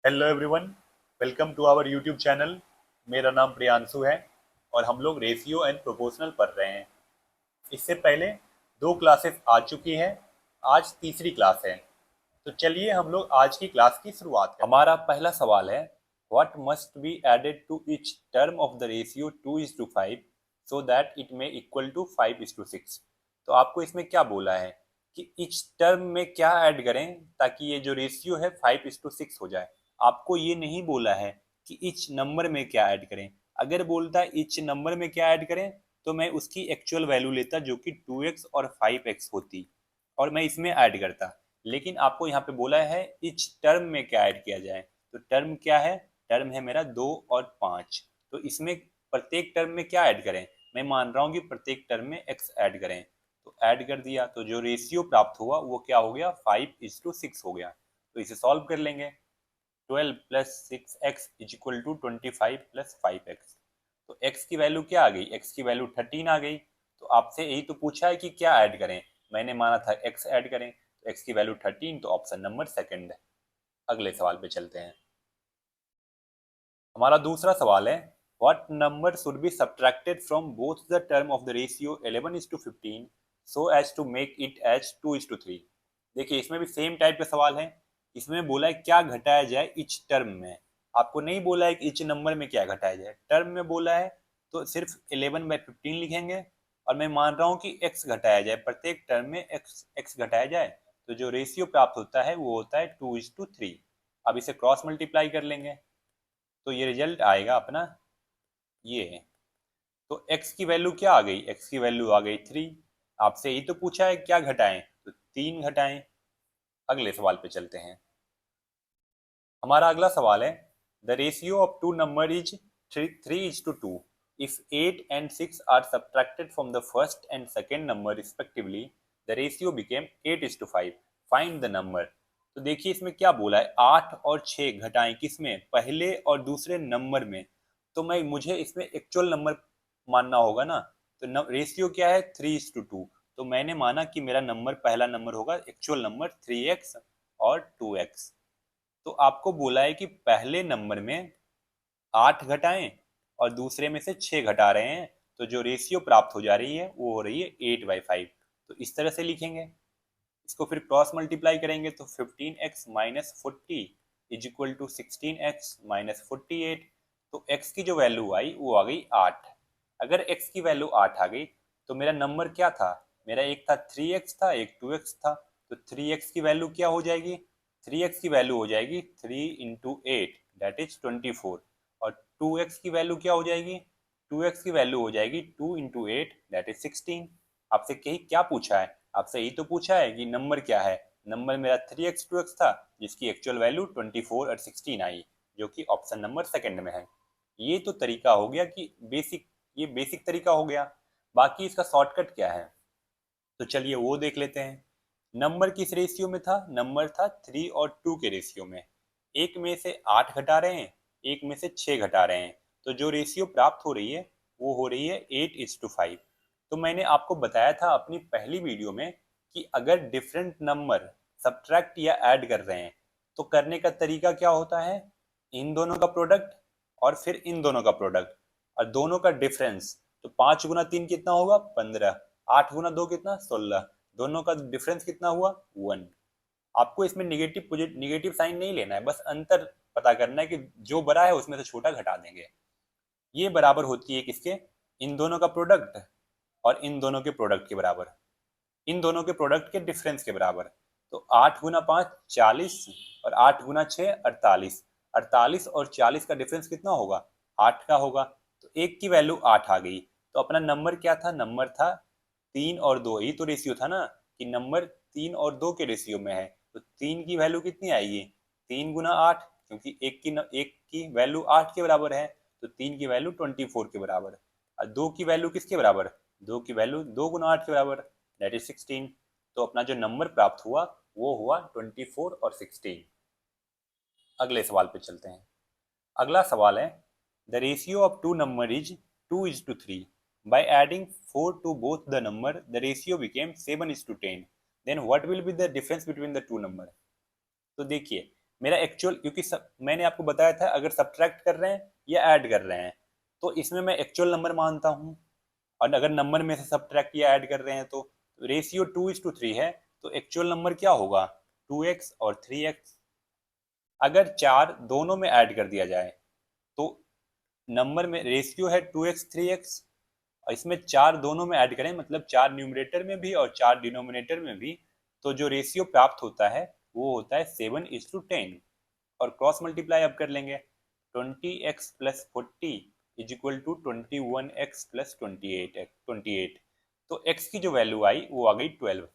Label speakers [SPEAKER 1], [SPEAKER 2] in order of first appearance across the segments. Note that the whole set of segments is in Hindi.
[SPEAKER 1] Hello everyone, welcome to our YouTube channel. मेरा नाम प्रियांशु है और हम लोग रेशियो एंड प्रोपोर्शनल पढ़ रहे हैं। इससे पहले दो क्लासेस आ चुकी हैं, आज तीसरी क्लास है। तो चलिए हम लोग आज की क्लास की शुरुआत करते हैं। हमारा पहला सवाल है, what must be added to each term of the ratio 2:5 so that it may equal to 5:6। तो आपको इसमें क्या बोला है कि ईच टर्म में क्या ऐड करें ताकि ये जो रेशियो है 5:6 हो जाए। आपको ये नहीं बोला है कि ईच नंबर में क्या ऐड करें। अगर बोलता है ईच नंबर में क्या ऐड करें तो मैं उसकी एक्चुअल वैल्यू लेता जो कि 2x और 5x होती और मैं इसमें ऐड करता। लेकिन आपको यहाँ पे बोला है इच टर्म में क्या ऐड किया जाए। तो टर्म क्या है, टर्म है मेरा 2 और 5। तो इसमें प्रत्येक टर्म में क्या ऐड करें, मैं मान रहा हूँ कि प्रत्येक टर्म में x ऐड करें। तो ऐड कर दिया तो जो रेशियो प्राप्त हुआ वो क्या हो गया, 5:6 हो गया। तो इसे सॉल्व कर लेंगे। 12 plus 6x is equal to 25 plus 5x। तो x की वैल्यू क्या आ गई, x की वैल्यू 13 आ गई। तो आपसे यही तो पूछा है कि क्या ऐड करें, मैंने माना था x ऐड करें। तो x की वैल्यू 13, तो ऑप्शन नंबर सेकंड है। अगले सवाल पे चलते हैं। हमारा दूसरा सवाल है, what number should be subtracted from both the term of the ratio 11:15 so as to make it as 2:3। देखिए इसमें भी सेम टाइप का सवाल है। इसमें बोला है क्या घटाया जाए इच टर्म में। आपको नहीं बोला है कि इच नंबर में क्या घटाया जाए, टर्म में बोला है तो सिर्फ 11/15 लिखेंगे। और मैं मान रहा हूँ कि x घटाया जाए, प्रत्येक टर्म में x घटाया जाए। तो जो रेशियो प्राप्त होता है वो होता है 2:3। अब इसे क्रॉस मल्टीप्लाई कर लेंगे तो ये रिजल्ट आएगा अपना ये। तो x की वैल्यू क्या आ गई, x की वैल्यू आ गई 3। आपसे यही तो पूछा है क्या घटाएं, तो 3 घटाएं। अगले सवाल पे चलते हैं। हमारा अगला सवाल है, the ratio of two number is 3:2। If 8 and 6 are subtracted from the first and second number respectively the ratio became 8:5। Find the number. तो देखिए इसमें क्या बोला है, 8 और 6 घटाएं किसमें, पहले और दूसरे नंबर में। तो मैं मुझे इसमें एक्चुअल नंबर मानना होगा ना। तो रेशियो क्या है, 3:2। तो मैंने माना कि मेरा नंबर पहला नंबर होगा एक्चुअल नंबर 3x और 2x। तो आपको बोला है कि पहले नंबर में 8 घटाएं और दूसरे में से 6 घटा रहे हैं। तो जो रेशियो प्राप्त हो जा रही है वो हो रही है 8/5। तो इस तरह से लिखेंगे। इसको फिर क्रॉस मल्टीप्लाई करेंगे तो 15x-40 is equal to 16x-48। तो x की जो वैल्यू आई वो आ गई 8। अगर x की वैल्यू 8 आ गई तो मेरा नंबर क्या था, मेरा एक था 3x था, एक 2x था। तो 3x की वैल्यू क्या हो जाएगी, 3x की वैल्यू हो जाएगी 3 × 8 दैट इज 24। और 2x की वैल्यू क्या हो जाएगी, 2x की वैल्यू हो जाएगी 2 × 8 दैट इज 16। आपसे कहीं क्या पूछा है, आपसे यही तो पूछा है कि नंबर क्या है। नंबर मेरा 3x 2x था जिसकी एक्चुअल वैल्यू 24 और 16 आई, जो कि ऑप्शन नंबर सेकंड में है। ये तो तरीका हो गया कि बेसिक, ये बेसिक तरीका हो गया। बाकी इसका शॉर्टकट क्या है, तो चलिए वो देख लेते हैं। नंबर किस रेशियो में था, नंबर था 3 और 2 के रेशियो में। एक में से 8 घटा रहे हैं, एक में से 6 घटा रहे हैं। तो जो रेशियो प्राप्त हो रही है वो हो रही है 8:5। तो मैंने आपको बताया था अपनी पहली वीडियो में कि अगर डिफरेंट नंबर सब्ट्रैक्ट या ऐड कर रहे हैं तो करने का तरीका क्या होता है, इन दोनों का प्रोडक्ट और फिर इन दोनों का प्रोडक्ट और दोनों का डिफरेंस। तो 5 × 3 कितना होगा, 15। 8 × 2 कितना, 16। दोनों का डिफरेंस कितना हुआ, 1। आपको इसमें निगेटिव साइन नहीं लेना है, बस अंतर पता करना है कि जो बड़ा है उसमें से छोटा घटा देंगे। ये बराबर होती है किसके, इन दोनों का प्रोडक्ट और इन दोनों के प्रोडक्ट के बराबर, इन दोनों के प्रोडक्ट के डिफरेंस के बराबर। तो 8 × 5 40 और 8 × 6 48। 48 और 40 का डिफरेंस कितना होगा, 8 का होगा। तो एक की वैल्यू 8 आ गई। तो अपना नंबर क्या था, नंबर था 3 और 2। यही तो रेशियो था ना कि नंबर 3 और 2 के रेशियो में है। तो 3 की वैल्यू कितनी आएगी, 3 × 8, क्योंकि एक की वैल्यू 8 के बराबर है। तो 3 की वैल्यू 24 के बराबर। और 2 की वैल्यू किसके बराबर, 2 की वैल्यू 2 × 8 के बराबर दैट इज 16। तो अपना जो नंबर प्राप्त हुआ वो हुआ 24 और 16। अगले सवाल पे चलते हैं। अगला सवाल है, the ratio of two number is 2:3। By adding 4 to both the number the ratio became 7:10। Then what will be the difference between the two number. तो देखिए मेरा एक्चुअल, क्योंकि मैंने आपको बताया था अगर सब्ट्रैक्ट कर रहे हैं या ऐड कर रहे हैं तो इसमें मैं एक्चुअल नंबर मानता हूँ, और अगर नंबर में से सब्ट्रैक्ट या ऐड कर रहे हैं तो रेशियो 2:3 है, तो एक्चुअल नंबर क्या होगा 2x और 3x। अगर चार दोनों में ऐड कर दिया जाए तो नंबर में रेशियो है 2x 3x, और इसमें चार दोनों में ऐड करें मतलब चार न्यूमरेटर में भी और चार डिनोमिनेटर में भी, तो जो रेशियो प्राप्त होता है वो होता है 7:10। और क्रॉस मल्टीप्लाई अब कर लेंगे, 20x plus 40 is equal to 21x plus 28। तो x की जो वैल्यू आई वो आ गई 12।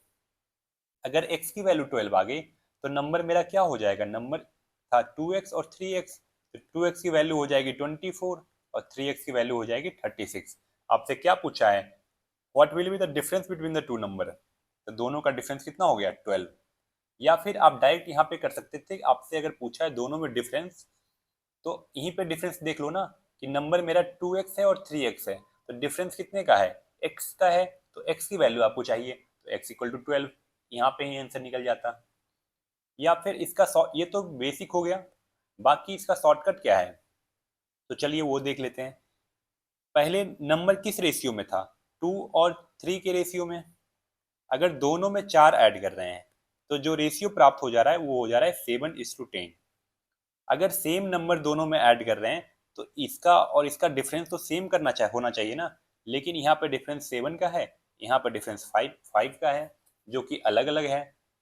[SPEAKER 1] अगर x की वैल्यू 12 आ गई तो नंबर मेरा क्या हो जाएगा, नंबर था 2x और 3x, तो 2x की वैल्यू हो जाएगी 24 और 3x की वैल्यू हो जाएगी 36। आपसे क्या पूछा है, what will be the difference between the two number, तो दोनों का डिफरेंस कितना हो गया 12। या फिर आप डायरेक्ट यहाँ पे कर सकते थे, आपसे अगर पूछा है दोनों में डिफरेंस तो यहीं पे डिफरेंस देख लो ना कि नंबर मेरा 2x है और 3x है, तो डिफरेंस कितने का है, x का है, तो x की वैल्यू आपको चाहिए, तो x इक्वल टू 12, यहाँ पे ही आंसर निकल जाता। या फिर इसका ये तो बेसिक हो गया, बाकी इसका शॉर्टकट क्या है, तो चलिए वो देख लेते हैं। पहले नंबर किस रेशियो में था, 2 और 3 के रेशियो में। अगर दोनों में 4 ऐड कर रहे हैं तो जो रेशियो प्राप्त हो जा रहा है वो हो जा रहा है 7:10। अगर सेम नंबर दोनों में ऐड कर रहे हैं तो इसका और इसका डिफरेंस तो सेम होना चाहिए ना, लेकिन यहाँ पे डिफरेंस 7 का है, यहाँ पे डिफरेंस 5 का है, जो कि अलग अलग है।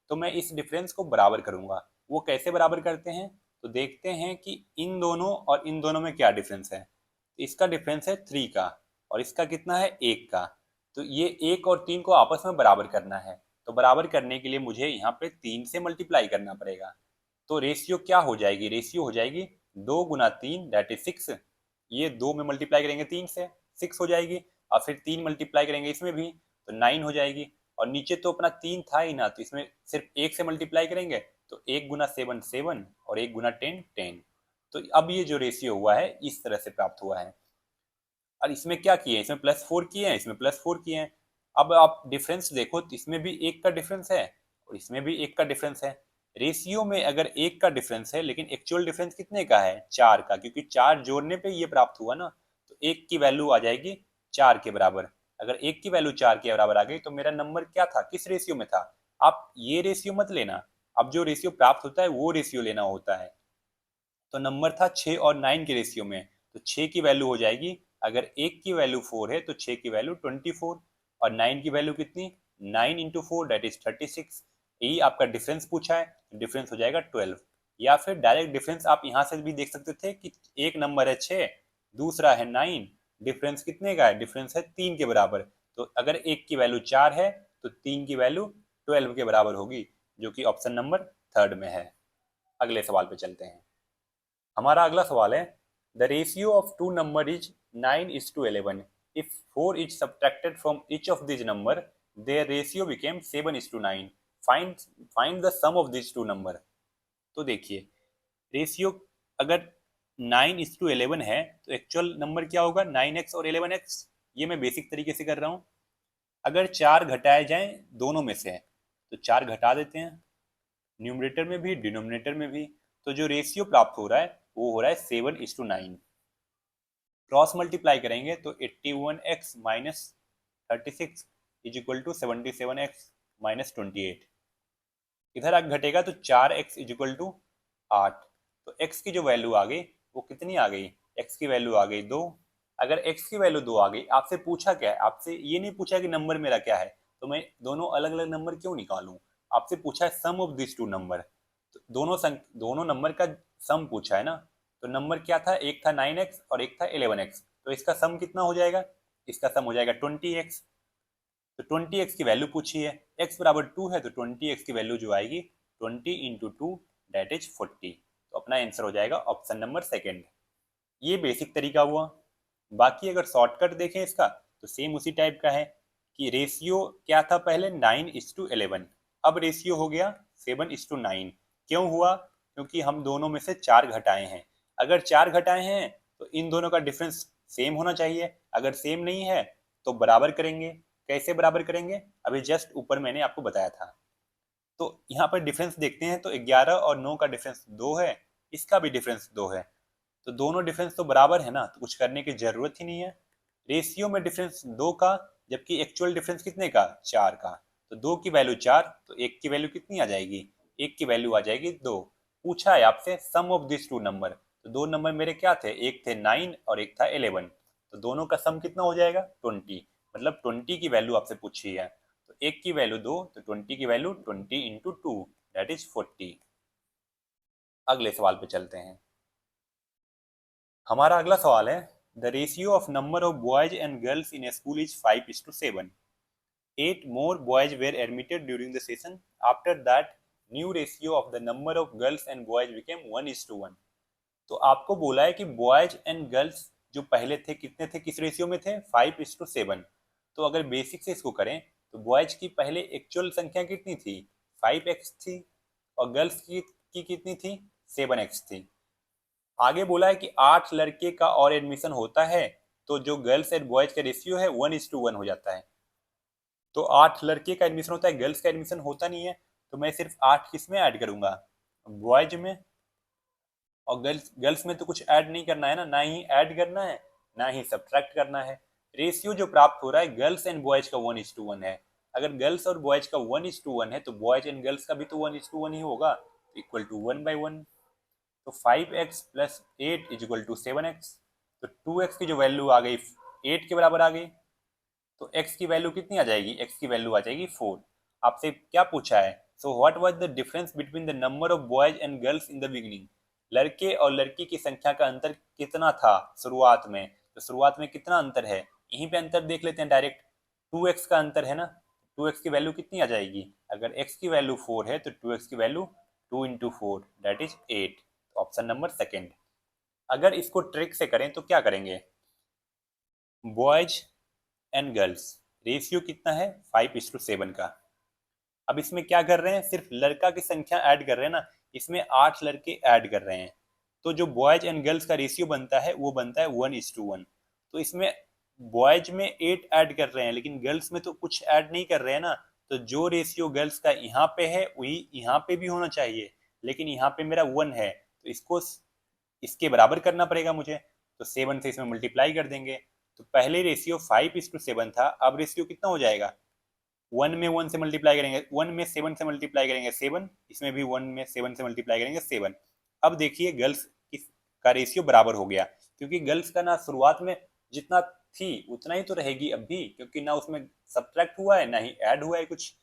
[SPEAKER 1] तो मैं इस डिफरेंस को बराबर करूंगा। वो कैसे बराबर करते हैं, तो देखते हैं कि इन दोनों और इन दोनों में क्या डिफरेंस है। इसका डिफरेंस है 3 का और इसका कितना है 1 का, तो ये 1 और 3 को आपस में बराबर करना है। तो बराबर करने के लिए मुझे यहाँ पे 3 से मल्टीप्लाई करना पड़ेगा। तो रेशियो क्या हो जाएगी, रेशियो हो जाएगी 2 × 3 दैट इज 6। ये 2 में मल्टीप्लाई करेंगे 3 से 6 हो जाएगी, और फिर 3 मल्टीप्लाई करेंगे इसमें भी तो 9 हो जाएगी। और नीचे तो अपना 3 था ही ना, तो इसमें सिर्फ 1 से मल्टीप्लाई करेंगे तो 1 × 7 7 और 1 × 10 10। तो अब ये जो रेशियो हुआ है इस तरह से प्राप्त हुआ है। और इसमें क्या किए, इसमें +4 किए हैं, इसमें +4 किए हैं। अब आप डिफरेंस देखो तो इसमें भी 1 का डिफरेंस है और इसमें भी 1 का डिफरेंस है। रेशियो में अगर 1 का डिफरेंस है लेकिन एक्चुअल डिफरेंस कितने का है 4 का, क्योंकि 4 जोड़ने पे ये प्राप्त हुआ ना, तो 1 की वैल्यू आ जाएगी 4 के बराबर। अगर 1 की वैल्यू 4 के बराबर आ गई तो मेरा नंबर क्या था, किस रेशियो में था। आप ये रेशियो मत लेना, अब जो रेशियो प्राप्त होता है वो रेशियो लेना होता है। तो नंबर था 6 और 9 के रेशियो में, तो 6 की वैल्यू हो जाएगी, अगर 1 की वैल्यू 4 है तो 6 की वैल्यू 24 और 9 की वैल्यू कितनी, 9 × 4 दैट इज 36। यही आपका डिफरेंस पूछा है, डिफरेंस हो जाएगा 12। या फिर डायरेक्ट डिफरेंस आप यहाँ से भी देख सकते थे कि एक नंबर है 6, दूसरा है 9, डिफरेंस कितने का है, डिफरेंस है 3 के बराबर। तो अगर एक की वैल्यू 4 है तो 3 की वैल्यू 12 के बराबर होगी, जो कि ऑप्शन नंबर 3 में है। अगले सवाल पे चलते हैं। हमारा अगला सवाल है, the ratio of two number is 9:11। If 4 is subtracted from each of this number their ratio became 7:9। Find find the sum of this two number. तो देखिए रेशियो अगर 9:11 है तो एक्चुअल नंबर क्या होगा 9x और 11x। ये मैं बेसिक तरीके से कर रहा हूँ। अगर चार घटाए जाएं दोनों में से तो चार घटा देते हैं, न्यूमरेटर में भी डिनोमिनेटर में भी, तो जो रेशियो प्राप्त हो रहा है वो हो रहा है 7:9। क्रॉस मल्टीप्लाई करेंगे तो 81x minus 36 is equal to 77x minus 28। इधर आगे घटेगा तो 4x इज इक्वल टू 8। तो x की जो वैल्यू आ गई वो कितनी आ गई, x की वैल्यू आ गई 2। अगर x की वैल्यू 2 आ गई, आपसे पूछा क्या है, आपसे ये नहीं पूछा कि नंबर मेरा क्या है, तो मैं दोनों अलग अलग नंबर क्यों निकालूं। आपसे पूछा है सम ऑफ दिस टू नंबर, तो दोनों नंबर का सम पूछा है ना। तो नंबर क्या था, एक था 9x और एक था 11x, तो इसका सम कितना हो जाएगा, इसका सम हो जाएगा 20x। तो 20x की वैल्यू पूछी है, x बराबर 2 है तो 20x की वैल्यू जो आएगी 20 × 2 दैट इज 40। तो अपना आंसर हो जाएगा ऑप्शन नंबर सेकंड। ये बेसिक तरीका हुआ। बाकी अगर शॉर्टकट देखें इसका तो सेम उसी टाइप का है कि रेशियो क्या था पहले 9:11, अब रेशियो हो गया 7:9। क्यों हुआ, क्योंकि हम दोनों में से चार घटाए हैं। अगर चार घटाए हैं तो इन दोनों का डिफरेंस सेम होना चाहिए, अगर सेम नहीं है तो बराबर करेंगे। कैसे बराबर करेंगे, अभी जस्ट ऊपर मैंने आपको बताया था। तो यहाँ पर डिफरेंस देखते हैं तो 11 और 9 का डिफरेंस 2 है, इसका भी डिफरेंस 2 है, तो दोनों डिफरेंस तो बराबर है ना, तो कुछ करने की जरूरत ही नहीं है। रेशियो में डिफरेंस 2 का, जबकि एक्चुअल डिफरेंस कितने का, 4 का, तो 2 की वैल्यू 4, तो 1 की वैल्यू कितनी आ जाएगी, 1 की वैल्यू आ जाएगी 2। पूछा है आपसे सम ऑफ दिस टू नंबर, तो दो नंबर मेरे क्या थे, एक थे 9 और एक था 11, तो दोनों का सम कितना हो जाएगा 20, मतलब 20 की वैल्यू आपसे पूछी है, तो एक की वैल्यू 2, तो 20 की वैल्यू 20 इंटू 2 दैट इज 40। अगले सवाल पे चलते हैं। हमारा अगला सवाल है, the ratio of number of boys and girls in A school is 5:7। 8 more boys were admitted during the session. After that, new ratio of the number of girls and boys became 1:1। तो आपको बोला है कि बॉयज एंड गर्ल्स जो पहले थे कितने थे, किस रेशियो में थे, 5:7। तो अगर बेसिक से इसको करें तो बॉयज की पहले एक्चुअल संख्या कितनी थी, 5x थी, और गर्ल्स की कितनी थी, 7x थी। आगे बोला है कि 8 लड़के का और एडमिशन होता है तो जो गर्ल्स एंड बॉयज का रेशियो है 1:1 हो जाता है। तो 8 लड़के का एडमिशन होता है, गर्ल्स का एडमिशन होता नहीं है, तो मैं सिर्फ 8 किस में ऐड करूंगा, बॉयज में, और गर्ल्स गर्ल्स में तो कुछ ऐड नहीं करना है ना, ना ही ऐड करना है ना ही सब्ट्रैक्ट करना है। रेशियो जो प्राप्त हो रहा है गर्ल्स एंड बॉयज का 1:1 है। अगर गर्ल्स और बॉयज का 1:1 है तो बॉयज एंड गर्ल्स का भी तो 1:1 ही होगा, इक्वल टू 1/1। तो 5x plus 8 is equal to 7x, तो 2x की जो वैल्यू आ गई 8 के बराबर आ गई, तो x की वैल्यू कितनी आ जाएगी, x की वैल्यू आ जाएगी 4। आपसे क्या पूछा है, so what was the difference between the number of boys and girls in the beginning. लड़के और लड़की की संख्या का अंतर कितना था शुरुआत में, तो शुरुआत में कितना अंतर है, यहीं पे अंतर देख लेते हैं डायरेक्ट, 2x का अंतर है ना, 2x की वैल्यू कितनी आ जाएगी, अगर x की वैल्यू 4 है तो 2x की value 2 into 4 that is 8, option number second. अगर इसको ट्रिक से करें तो क्या करेंगे, बॉयज एंड गर्ल्स रेशियो कितना है 5:7 का। अब इसमें क्या कर रहे हैं, सिर्फ लड़का की संख्या ऐड कर रहे हैं ना, इसमें 8 लड़के ऐड कर रहे हैं, तो जो बॉयज एंड गर्ल्स का रेशियो बनता है वो बनता है 1:1। तो इसमें बॉयज में 8 ऐड कर रहे हैं लेकिन गर्ल्स में तो कुछ ऐड नहीं कर रहे हैं ना, तो जो रेशियो गर्ल्स का यहाँ पे है वही यहाँ पे भी होना चाहिए, लेकिन यहाँ पे मेरा 1 है तो इसको इसके बराबर करना पड़ेगा मुझे, तो 7 से इसमें मल्टीप्लाई कर देंगे। तो पहले रेशियो 5:7 था, अब रेशियो कितना हो जाएगा, 1 में 1 से मल्टीप्लाई करेंगे, 1 में 7 से मल्टीप्लाई करेंगे 7, इसमें भी 1 में 7 से मल्टीप्लाई करेंगे 7। अब देखिए गर्ल्स का रेशियो बराबर हो गया, क्योंकि गर्ल्स का ना शुरुआत में जितना थी उतना ही तो रहेगी अब भी, क्योंकि ना उसमें सब्ट्रैक्ट हुआ है ना ही ऐड हुआ है कुछ।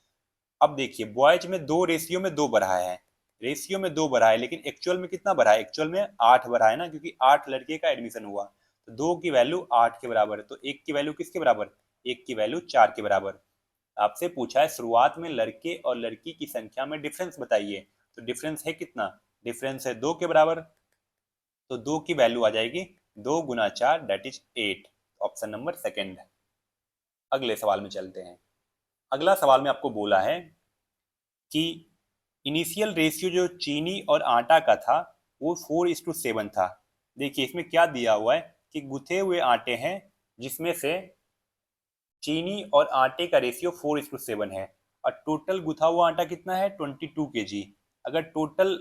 [SPEAKER 1] अब देखिए बॉयज में दो रेशियो में दो बढ़ा है, रेशियो में दो बढ़ा है, लेकिन एक्चुअल में कितना बढ़ा है, एक्चुअल में 8 बढ़ा है ना, क्योंकि 8 लड़के का एडमिशन हुआ, तो 2 की वैल्यू 8 के बराबर है, तो 1 की वैल्यू किसके बराबर, 1 की वैल्यू 4 के बराबर। आपसे पूछा है शुरुआत में लड़के और लड़की की संख्या में डिफरेंस बताइए, तो डिफरेंस है कितना, डिफरेंस है 2 के बराबर, तो 2 की वैल्यू आ जाएगी 2 गुना 4 that is 8, option number second. अगले सवाल में चलते हैं। अगला सवाल में आपको बोला है कि इनिशियल रेशियो जो चीनी और आटा का था वो 4:7 था। देखिए इसमें क्या दिया हुआ है कि गुथे हुए आटे हैं जिसमें से चीनी और आटे का रेशियो 4:7 है, और टोटल गुथा हुआ आटा कितना है 22 kg। अगर टोटल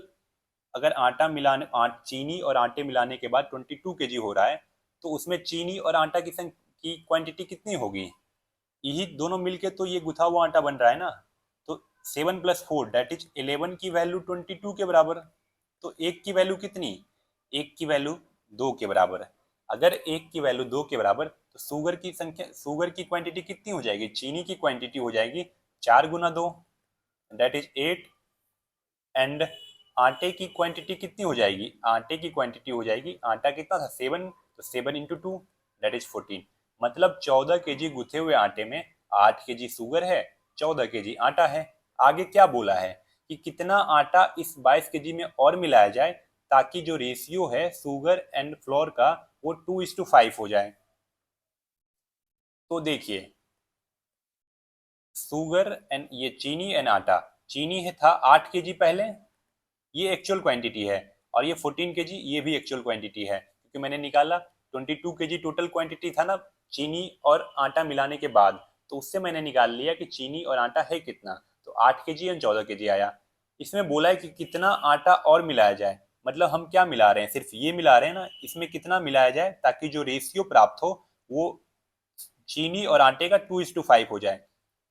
[SPEAKER 1] अगर आटा मिलाने चीनी और आटे मिलाने के बाद 22 kg हो रहा है, तो उसमें चीनी और आटा की क्वांटिटी कितनी होगी, यही दोनों मिलके तो ये गुथा हुआ आटा बन रहा है ना, तो 7 + 4 दैट इज 11 की वैल्यू 22 के बराबर। तो एक की वैल्यू कितनी, एक की वैल्यू 2 के बराबर है। अगर एक की वैल्यू 2 के बराबर तो शुगर की संख्या, शुगर की क्वांटिटी कितनी हो जाएगी, चीनी की क्वांटिटी हो जाएगी 4 गुना 2 दैट इज 8, एंड आटे की क्वांटिटी कितनी हो जाएगी, आटे की क्वांटिटी हो जाएगी, आटा कितना था 7, तो 7 इंटू 2 दैट इज 14, मतलब 14 kg गुथे हुए आटे में 8 kg शुगर है, 14 kg आटा है। आगे क्या बोला है कि कितना आटा इस 22 kg में और मिलाया जाए ताकि जो रेशियो है शुगर एंड फ्लोर का वो 2:5 हो जाए। तो देखिए शुगर एंड ये चीनी एंड आटा, चीनी है था 8 kg पहले, ये एक्चुअल क्वांटिटी है, और ये 14 kg ये भी एक्चुअल क्वांटिटी है, क्योंकि मैंने निकाला 22 kg टोटल क्वांटिटी था ना चीनी और आटा मिलाने के बाद, तो उससे मैंने निकाल लिया कि चीनी और आटा है कितना, तो 8 kg एंड 14 kg आया। इसमें बोला है कि कितना आटा और मिलाया जाए, मतलब हम क्या मिला रहे हैं, सिर्फ ये मिला रहे हैं ना, इसमें कितना मिलाया जाए ताकि जो रेशियो प्राप्त हो वो चीनी और आटे का 2:5 हो जाए।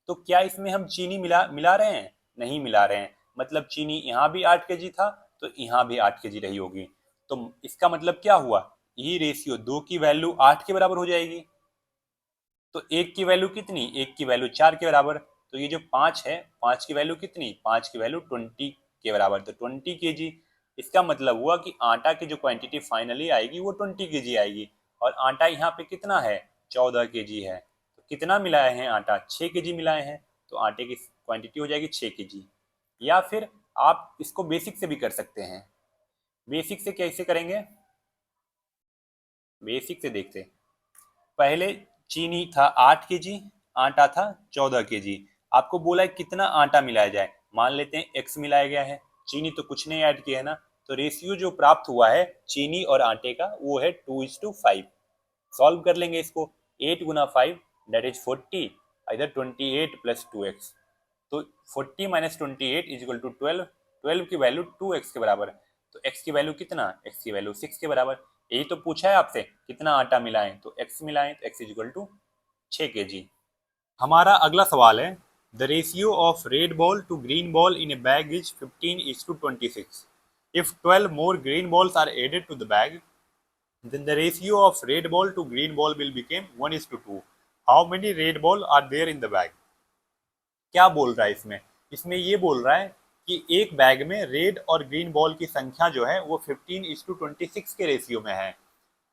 [SPEAKER 1] तो क्या इसमें हम चीनी मिला मिला रहे हैं? नहीं मिला रहे हैं, मतलब चीनी यहाँ भी 8 kg था तो यहाँ भी 8 kg रही होगी। तो इसका मतलब क्या हुआ, ये रेशियो 2 की वैल्यू 8 के बराबर हो जाएगी। तो 1 की वैल्यू कितनी, 1 की वैल्यू 4 के बराबर। तो ये जो 5 है, 5 की वैल्यू कितनी, 5 की वैल्यू 20 के बराबर, तो 20 kg। इसका मतलब हुआ कि आटा की जो क्वांटिटी फाइनली आएगी वो 20 kg आएगी, और आटा यहाँ पे कितना है, 14 kg है। तो कितना मिलाए हैं आटा, 6 kg मिलाए हैं, तो आटे की क्वांटिटी हो जाएगी 6 kg। या फिर आप इसको बेसिक से भी कर सकते हैं। बेसिक से कैसे करेंगे, बेसिक से देखते हैं। पहले चीनी था 8 kg, आटा था 14 kg। आपको बोला है कितना आटा मिलाया जाए, मान लेते हैं x मिलाया गया है, चीनी तो कुछ नहीं ऐड किया है ना, तो रेशियो जो प्राप्त हुआ है चीनी और आटे का वो है 2:5। सॉल्व कर लेंगे इसको, 8 गुना 5 दैट इज 40, इधर 28 प्लस 2x। तो 40 माइनस 28 इज इक्वल टू 12, 12 की वैल्यू 2x के बराबर है। तो x की वैल्यू कितना, x की वैल्यू 6 के बराबर। यही तो पूछा है आपसे कितना आटा मिलाएं, तो x मिलाएं, तो x is equal to 6 kg। हमारा अगला सवाल है, the ratio of red ball to green ball in a bag is 15:26। If 12 more green balls are added to the bag, then the ratio of red ball to green ball will become 1:2. How many red ball are there in the bag? क्या बोल रहा है इसमें, इसमें ये बोल रहा है कि एक बैग में रेड और ग्रीन बॉल की संख्या जो है वो 15:26 के रेशियो में है।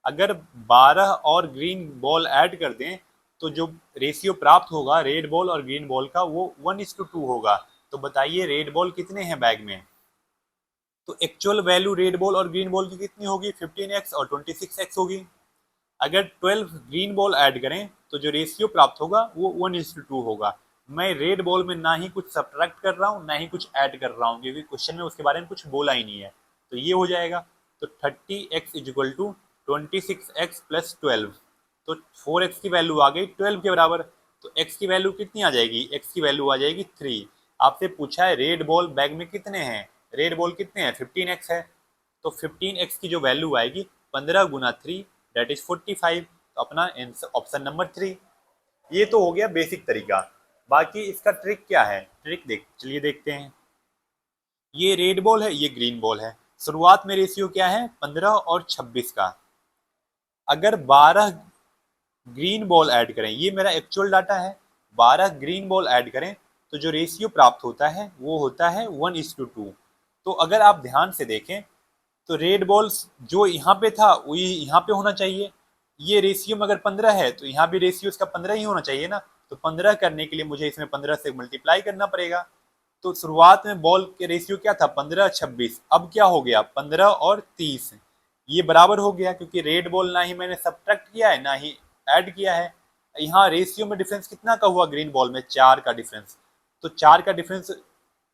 [SPEAKER 1] अगर 12 और ग्रीन बॉल ऐड कर दें तो जो रेशियो प्राप्त होगा रेड बॉल और ग्रीन बॉल का वो 1:2 होगा। तो बताइए रेड बॉल कितने हैं बैग में, तो एक्चुअल वैल्यू रेड बॉल और ग्रीन बॉल की कितनी होगी, 15x और 26x होगी। अगर 12 ग्रीन बॉल ऐड करें तो जो रेशियो प्राप्त होगा वो 1:2 होगा। मैं रेड बॉल में ना ही कुछ सब्ट्रैक्ट कर रहा हूँ ना ही कुछ ऐड कर रहा हूँ, क्योंकि क्वेश्चन में उसके बारे में कुछ बोला ही नहीं है। तो ये हो जाएगा, तो 30x is equal to 26x plus 12। तो 4x की वैल्यू आ गई 12 के बराबर। तो x की वैल्यू कितनी आ जाएगी, x की वैल्यू आ जाएगी 3। आपसे पूछा है रेड बॉल बैग में कितने हैं, रेड बॉल कितने हैं, 15x है। तो 15x की जो वैल्यू आएगी 15 गुना 3 दैट इज 45। तो अपना ऑप्शन नंबर 3। ये तो हो गया बेसिक तरीका। बाकी इसका ट्रिक क्या है, ट्रिक चलिए देखते हैं। ये रेड बॉल है, ये ग्रीन बॉल है। शुरुआत में रेशियो क्या है, 15 और 26 का। अगर 12 ग्रीन बॉल ऐड करें, ये मेरा एक्चुअल डाटा है, 12 ग्रीन बॉल ऐड करें तो जो रेशियो प्राप्त होता है वो होता है 1:2। तो अगर आप ध्यान से देखें तो रेड बॉल्स जो यहाँ पे था वो यहाँ पे होना चाहिए। ये रेशियो में अगर 15 है तो यहाँ भी रेशियो इसका 15 ही होना चाहिए ना। तो 15 करने के लिए मुझे इसमें 15 से मल्टीप्लाई करना पड़ेगा। तो शुरुआत में बॉल के रेशियो क्या था, 15-26। अब क्या हो गया, 15 और 30। ये बराबर हो गया क्योंकि रेड बॉल ना ही मैंने सब्ट्रैक्ट किया है ना ही ऐड किया है। यहाँ रेशियो में डिफरेंस कितना का हुआ, ग्रीन बॉल में 4 का डिफरेंस। तो 4 का डिफरेंस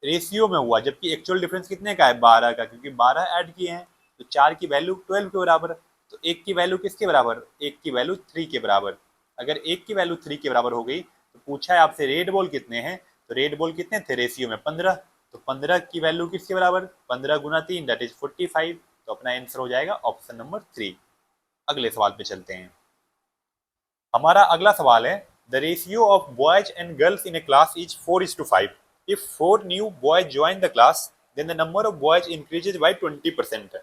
[SPEAKER 1] रेशियो में हुआ, जबकि एक्चुअल डिफरेंस कितने का है, 12 का, क्योंकि 12 ऐड किए हैं। तो 4 की वैल्यू 12 के बराबर। तो 1 की वैल्यू किसके बराबर, 1 की वैल्यू 3 के बराबर। अगर 1 की वैल्यू 3 के बराबर हो गई तो पूछा है आपसे रेड बॉल कितने हैं, तो रेड बॉल कितने थे रेशियो में 15। तो 15 की वैल्यू किसके बराबर, 15 गुना 3 दैट इज 45। तो अपना आंसर हो जाएगा ऑप्शन नंबर 3। अगले सवाल पे चलते हैं। हमारा अगला सवाल है, the ratio of boys and girls in A class is 4:5। If 4 new boys join the class, then the number of boys increases by 20%.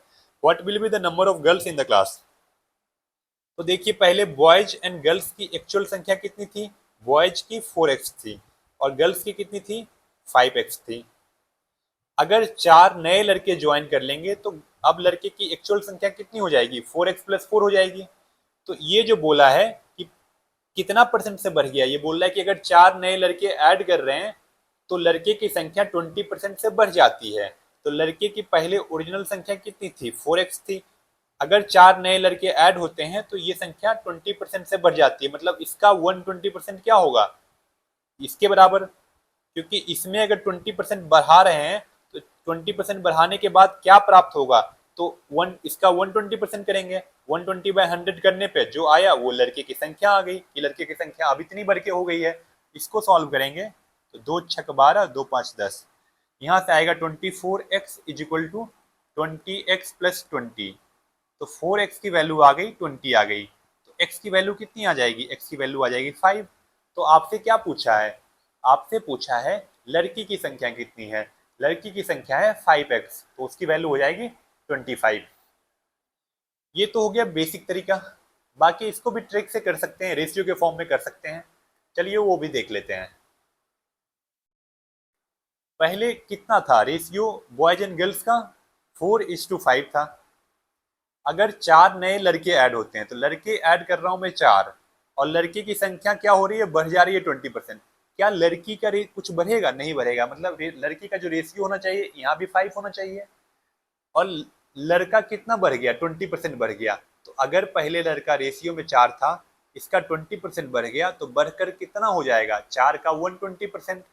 [SPEAKER 1] What will be the number of girls in the class? तो देखिए पहले बॉयज एंड गर्ल्स की एक्चुअल संख्या कितनी थी, बॉयज की 4x थी और गर्ल्स की कितनी थी, 5x थी। अगर 4 नए लड़के ज्वाइन कर लेंगे तो अब लड़के की एक्चुअल संख्या कितनी हो जाएगी, 4x प्लस 4 हो जाएगी। तो ये जो बोला है कि कितना परसेंट से बढ़ गया, ये बोल रहा है कि अगर 4 नए लड़के ऐड कर रहे हैं तो लड़के की संख्या 20% से बढ़ जाती है। तो लड़के की पहले ओरिजिनल संख्या कितनी थी, 4x थी। अगर 4 नए लड़के ऐड होते हैं तो ये संख्या 20% से बढ़ जाती है, मतलब इसका 120% क्या होगा, इसके बराबर। क्योंकि इसमें अगर 20% बढ़ा रहे हैं तो 20% बढ़ाने के बाद क्या प्राप्त होगा, तो इसका 120% करेंगे। 120/100 करने पे जो आया वो लड़के की संख्या आ गई, कि लड़के की संख्या अब इतनी बढ़ के हो गई है। इसको सॉल्व करेंगे तो 2 छक 12, 2 5 10। यहाँ से आएगा 24x is equal to 20x plus 20। तो 4x की वैल्यू आ गई, 20 आ गई, तो x की वैल्यू कितनी आ जाएगी, x की वैल्यू आ जाएगी 5। तो आपसे क्या पूछा है, आपसे पूछा है लड़की की संख्या कितनी है, लड़की की संख्या है 5x, तो उसकी वैल्यू हो जाएगी 25। ये तो हो गया बेसिक तरीका। बाकी इसको भी ट्रिक से कर सकते हैं, रेशियो के फॉर्म में कर सकते हैं। चलिए वो भी देख लेते हैं। पहले कितना था रेशियो बॉयज एंड गर्ल्स का, 4:5 था। अगर 4 नए लड़के ऐड होते हैं, तो लड़के ऐड कर रहा हूं मैं 4, और लड़के की संख्या क्या हो रही है, बढ़ जा रही है 20%। क्या लड़की का रेट कुछ बढ़ेगा, नहीं बढ़ेगा, मतलब लड़की का जो रेशियो होना चाहिए यहाँ भी 5 होना चाहिए। और लड़का कितना बढ़ गया, 20% बढ़ गया। तो अगर पहले लड़का रेशियो में 4 था, इसका 20% बढ़ गया, तो बढ़कर कितना हो जाएगा, 4 का 120%।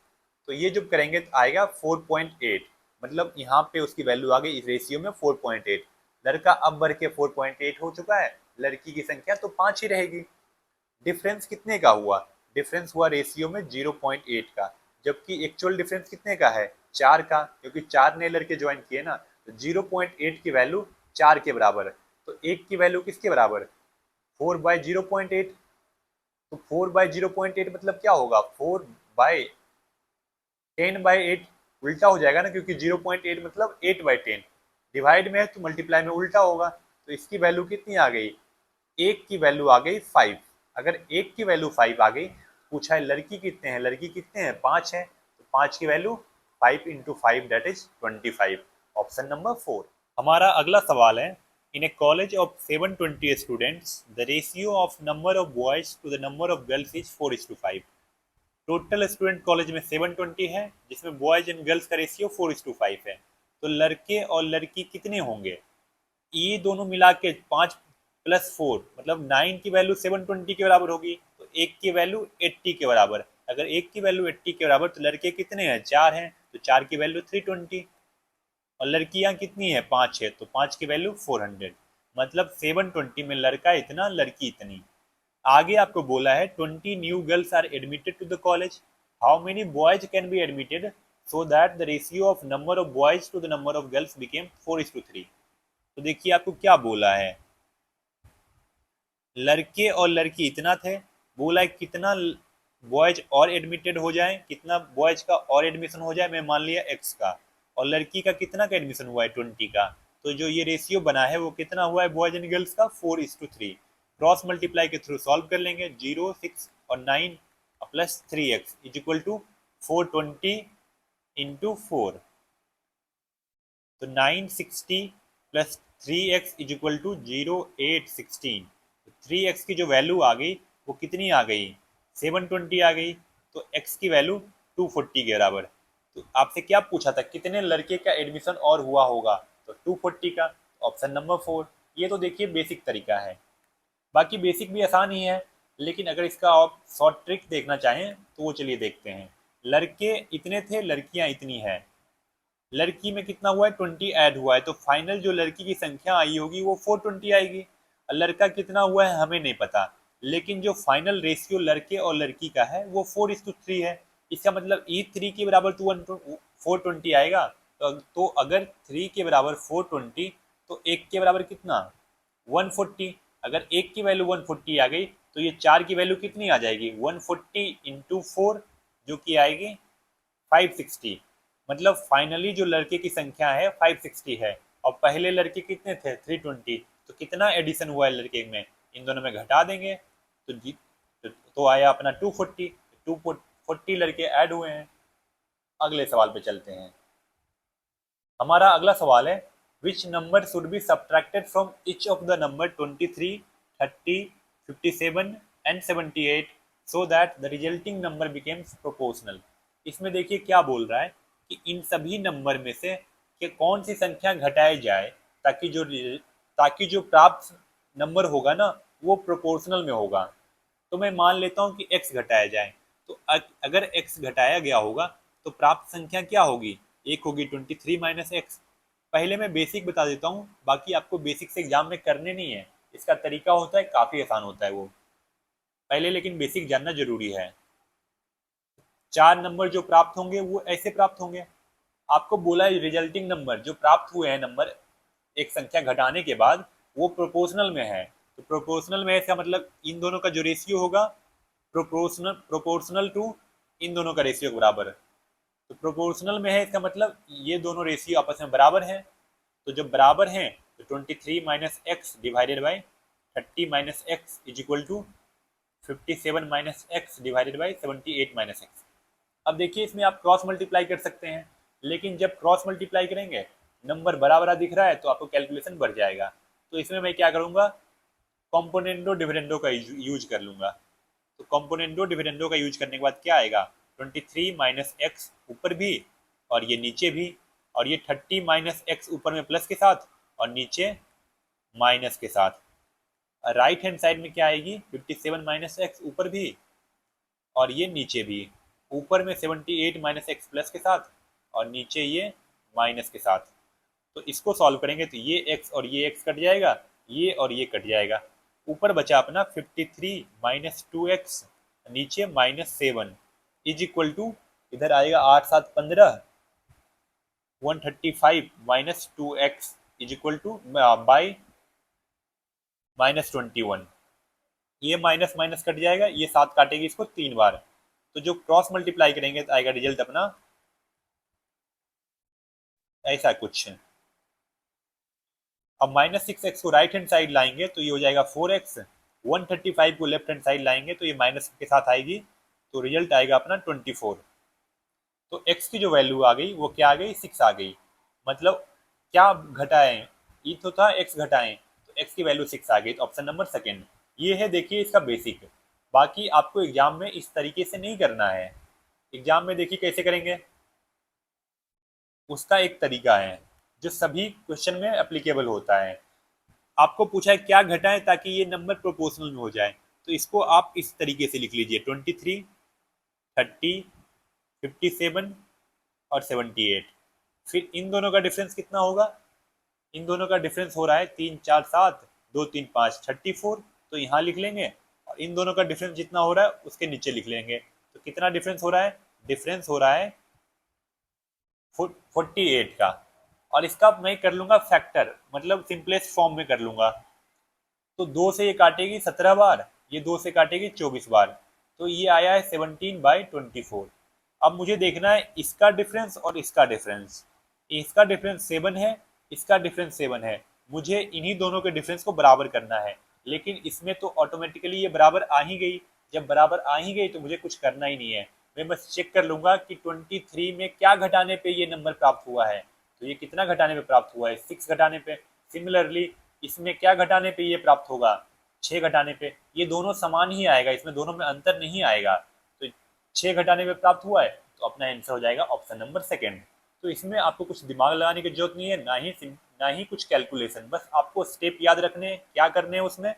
[SPEAKER 1] तो ये जब करेंगे तो आएगा 4.8, मतलब यहाँ पे उसकी वैल्यू आ गई इस रेशियो में 4.8। लड़का अब बढ़ के 4.8 हो चुका है, लड़की की संख्या तो 5 ही रहेगी। डिफरेंस कितने का हुआ, डिफरेंस हुआ रेशियो में 0.8 का, जबकि एक्चुअल डिफरेंस कितने का है, 4 का, क्योंकि 4 नए लड़के ज्वाइन किए ना। तो 0.8 की वैल्यू 4 के बराबर है, तो 1 की वैल्यू किसके बराबर, 4/0.8। तो 4/0.8 मतलब क्या होगा, 4/10/8। उल्टा हो जाएगा ना, क्योंकि 0.8 मतलब 8/10, डिवाइड में है तो मल्टीप्लाई में उल्टा होगा। तो इसकी वैल्यू कितनी आ गई, एक की वैल्यू आ गई 5। अगर एक की वैल्यू 5 आ गई, पूछा है लड़की कितने हैं, लड़की कितने हैं, 5 है, तो 5 की value 5 into 5 that is 25। Option number 4। हमारा अगला सवाल है, in a college of 720 students the ratio of number of boys to the number of girls is 4:5। Total student college में 720 है, जिसमें बॉयज एंड गर्ल्स का रेशियो 4:5 है। तो लड़के और लड़की कितने होंगे, ये दोनों मिला के 5 प्लस 4 मतलब 9 की वैल्यू 720 के बराबर होगी, तो एक की वैल्यू 80 के बराबर। अगर एक की वैल्यू 80 के बराबर, तो लड़के कितने हैं, 4 हैं, तो 4 की वैल्यू 320, और लड़कियां कितनी है, 5 है, तो 5 की वैल्यू 400। मतलब 720 में लड़का इतना, लड़की इतनी। आगे आपको बोला है 20 new girls are admitted to the college, how many boys can be admitted so that the ratio of number of boys to the number of girls became 4:3। तो देखिए आपको क्या बोला है, लड़के और लड़की इतना थे, बोला है कितना बॉयज और एडमिटेड हो जाए, कितना बॉयज का और एडमिशन हो जाए, मैं मान लिया एक्स का, और लड़की का कितना का एडमिशन हुआ है, 20 का। तो जो ये रेशियो बना है वो कितना हुआ है बॉयज एंड गर्ल्स का, 4:3। क्रॉस मल्टीप्लाई के थ्रू सॉल्व कर लेंगे, 0 6 और 9 plus 3x is equal to 420 into 4। तो 960 plus 3x is equal to 0816। 3x की जो वैल्यू आ गई वो कितनी आ गई, 720 आ गई, तो x की वैल्यू 240 के बराबर। तो आपसे क्या पूछा था, कितने लड़के का एडमिशन और हुआ होगा, तो 240 का, ऑप्शन नंबर 4। ये तो देखिए बेसिक तरीका है। बाकी बेसिक भी आसान ही है, लेकिन अगर इसका आप शॉर्ट ट्रिक देखना चाहें तो वो चलिए देखते हैं। लड़के इतने थे, लड़कियां इतनी है, लड़की में कितना हुआ है, 20 ऐड हुआ है, तो फाइनल जो लड़की की संख्या आई होगी वो 420 आएगी। और लड़का कितना हुआ है हमें नहीं पता, लेकिन जो फाइनल रेशियो लड़के और लड़की का है वो 4:3 है। इसका मतलब ई 3 के बराबर तो 420 आएगा। तो अगर 3 के बराबर 420, तो एक के बराबर कितना, 140। अगर एक की वैल्यू 140 आ गई, तो ये 4 की वैल्यू कितनी आ जाएगी, 140 इंटू 4, जो कि आएगी 560। मतलब फाइनली जो लड़के की संख्या है 560 है, और पहले लड़के कितने थे, 320। तो कितना एडिशन हुआ है लड़के में, इन दोनों में घटा देंगे, तो तो आया अपना 240। 240 लड़के ऐड हुए हैं। अगले सवाल पे चलते हैं। हमारा अगला सवाल है, which number should be subtracted from each of the number 23, 30, 57 and 78 so that the resulting number becomes proportional. इसमें देखिए क्या बोल रहा है कि इन सभी नंबर में से कि कौन सी संख्या घटाई जाए, ताकि जो प्राप्त नंबर होगा ना वो प्रोपोर्शनल में होगा। तो मैं मान लेता हूं कि x घटाया जाए, तो अगर x घटाया गया होगा तो प्राप्त संख्या क्या होगी, एक होगी 23 माइनस एक्स। पहले मैं बेसिक बता देता हूँ, बाकी आपको बेसिक से एग्जाम में करने नहीं है, इसका तरीका होता है काफ़ी आसान होता है वो, पहले लेकिन बेसिक जानना जरूरी है। 4 नंबर जो प्राप्त होंगे वो ऐसे प्राप्त होंगे। आपको बोला है रिजल्टिंग नंबर जो प्राप्त हुए हैं नंबर एक संख्या घटाने के बाद वो प्रोपोर्शनल में है। तो प्रोपोर्शनल में है इसका मतलब इन दोनों का जो रेशियो होगा प्रोपोर्शनल प्रोपोर्शनल टू इन दोनों का रेशियो के बराबर। तो प्रोपोर्शनल में है इसका मतलब ये दोनों रेशियो आपस में बराबर हैं। तो जब बराबर हैं तो 23 minus x divided by 30 minus x is equal to 57 minus x divided by 78 minus x. अब देखिए इसमें आप क्रॉस मल्टीप्लाई कर सकते हैं, लेकिन जब क्रॉस मल्टीप्लाई करेंगे नंबर बड़ा बड़ा दिख रहा है तो आपको कैलकुलेशन बढ़ जाएगा। तो इसमें मैं क्या करूंगा, कॉम्पोनेंडो डिविडेंडो का यूज कर लूंगा। तो कॉम्पोनेंडो डिविडेंडो का यूज करने के बाद क्या आएगा, 23 माइनस एक्स ऊपर भी और ये नीचे भी, और ये 30 माइनस एक्स ऊपर में प्लस के साथ और नीचे माइनस के साथ। राइट हैंड साइड में क्या आएगी, 57 माइनस एक्स ऊपर भी और ये नीचे भी, ऊपर में 78 माइनस एक्स प्लस के साथ और नीचे ये माइनस के साथ। तो इसको सॉल्व करेंगे तो ये x और ये x कट जाएगा, ये और ये कट जाएगा। ऊपर बचा अपना 53 माइनस 2x, नीचे माइनस 7 इज इक्वल टू, इधर आएगा 8 7 15, 135 minus 2x is equal two by minus 21। ये माइनस माइनस कट जाएगा, ये 7 काटेगी इसको 3 बार। तो जो क्रॉस मल्टीप्लाई करेंगे तो आएगा रिजल्ट अपना ऐसा कुछ। अब माइनस 6x को राइट हैंड साइड लाएंगे तो ये हो जाएगा 4x, 135 को लेफ्ट हैंड साइड लाएंगे तो ये माइनस के साथ आएगी, तो रिजल्ट आएगा अपना 24। तो x की जो वैल्यू आ गई वो क्या आ गई, 6 आ गई। मतलब क्या घटाएं, ये तो था x घटाएं, तो x की वैल्यू 6 आ गई। तो ऑप्शन नंबर सेकेंड ये है। देखिए इसका बेसिक, बाकी आपको एग्जाम में इस तरीके से नहीं करना है। एग्जाम में देखिए कैसे करेंगे, उसका एक तरीका है जो सभी क्वेश्चन में एप्लीकेबल होता है। आपको पूछा है क्या घटाएं ताकि ये नंबर प्रोपोर्शनल में हो जाए, तो इसको आप इस तरीके से लिख लीजिए, 23, 30, 57 और 78। फिर इन दोनों का डिफरेंस कितना होगा, इन दोनों का डिफरेंस हो रहा है 3 4 7, 2 3 5 34, तो यहाँ लिख लेंगे। और इन दोनों का डिफरेंस जितना हो रहा है उसके नीचे लिख लेंगे। तो कितना डिफरेंस हो रहा है, डिफरेंस हो रहा है 48 का। और इसका मैं कर लूंगा फैक्टर, मतलब सिंपलेस्ट फॉर्म में कर लूंगा। तो 2 से ये काटेगी 17 बार, ये 2 से काटेगी 24 बार, तो ये आया है 17/24। अब मुझे देखना है इसका डिफरेंस और इसका डिफरेंस। इसका डिफरेंस 7 है, इसका डिफरेंस 7 है। मुझे इन्हीं दोनों के डिफरेंस को बराबर करना है, लेकिन इसमें तो ऑटोमेटिकली ये बराबर आ ही गई। जब बराबर आ ही गई तो मुझे कुछ करना ही नहीं है, मैं बस चेक कर लूंगा कि 23 में क्या घटाने पे ये नंबर प्राप्त हुआ है। तो ये कितना घटाने पे प्राप्त हुआ है, 6 घटाने पे। सिमिलरली इसमें क्या घटाने पे ये प्राप्त होगा, 6 घटाने पे। ये दोनों समान ही आएगा, इसमें दोनों में अंतर नहीं आएगा। तो 6 घटाने पे प्राप्त हुआ है, तो अपना आंसर हो जाएगा ऑप्शन नंबर सेकेंड। तो इसमें आपको कुछ दिमाग लगाने की जरूरत नहीं है, ना ही कुछ कैलकुलेशन, बस आपको स्टेप याद रखने क्या करने हैं उसमें,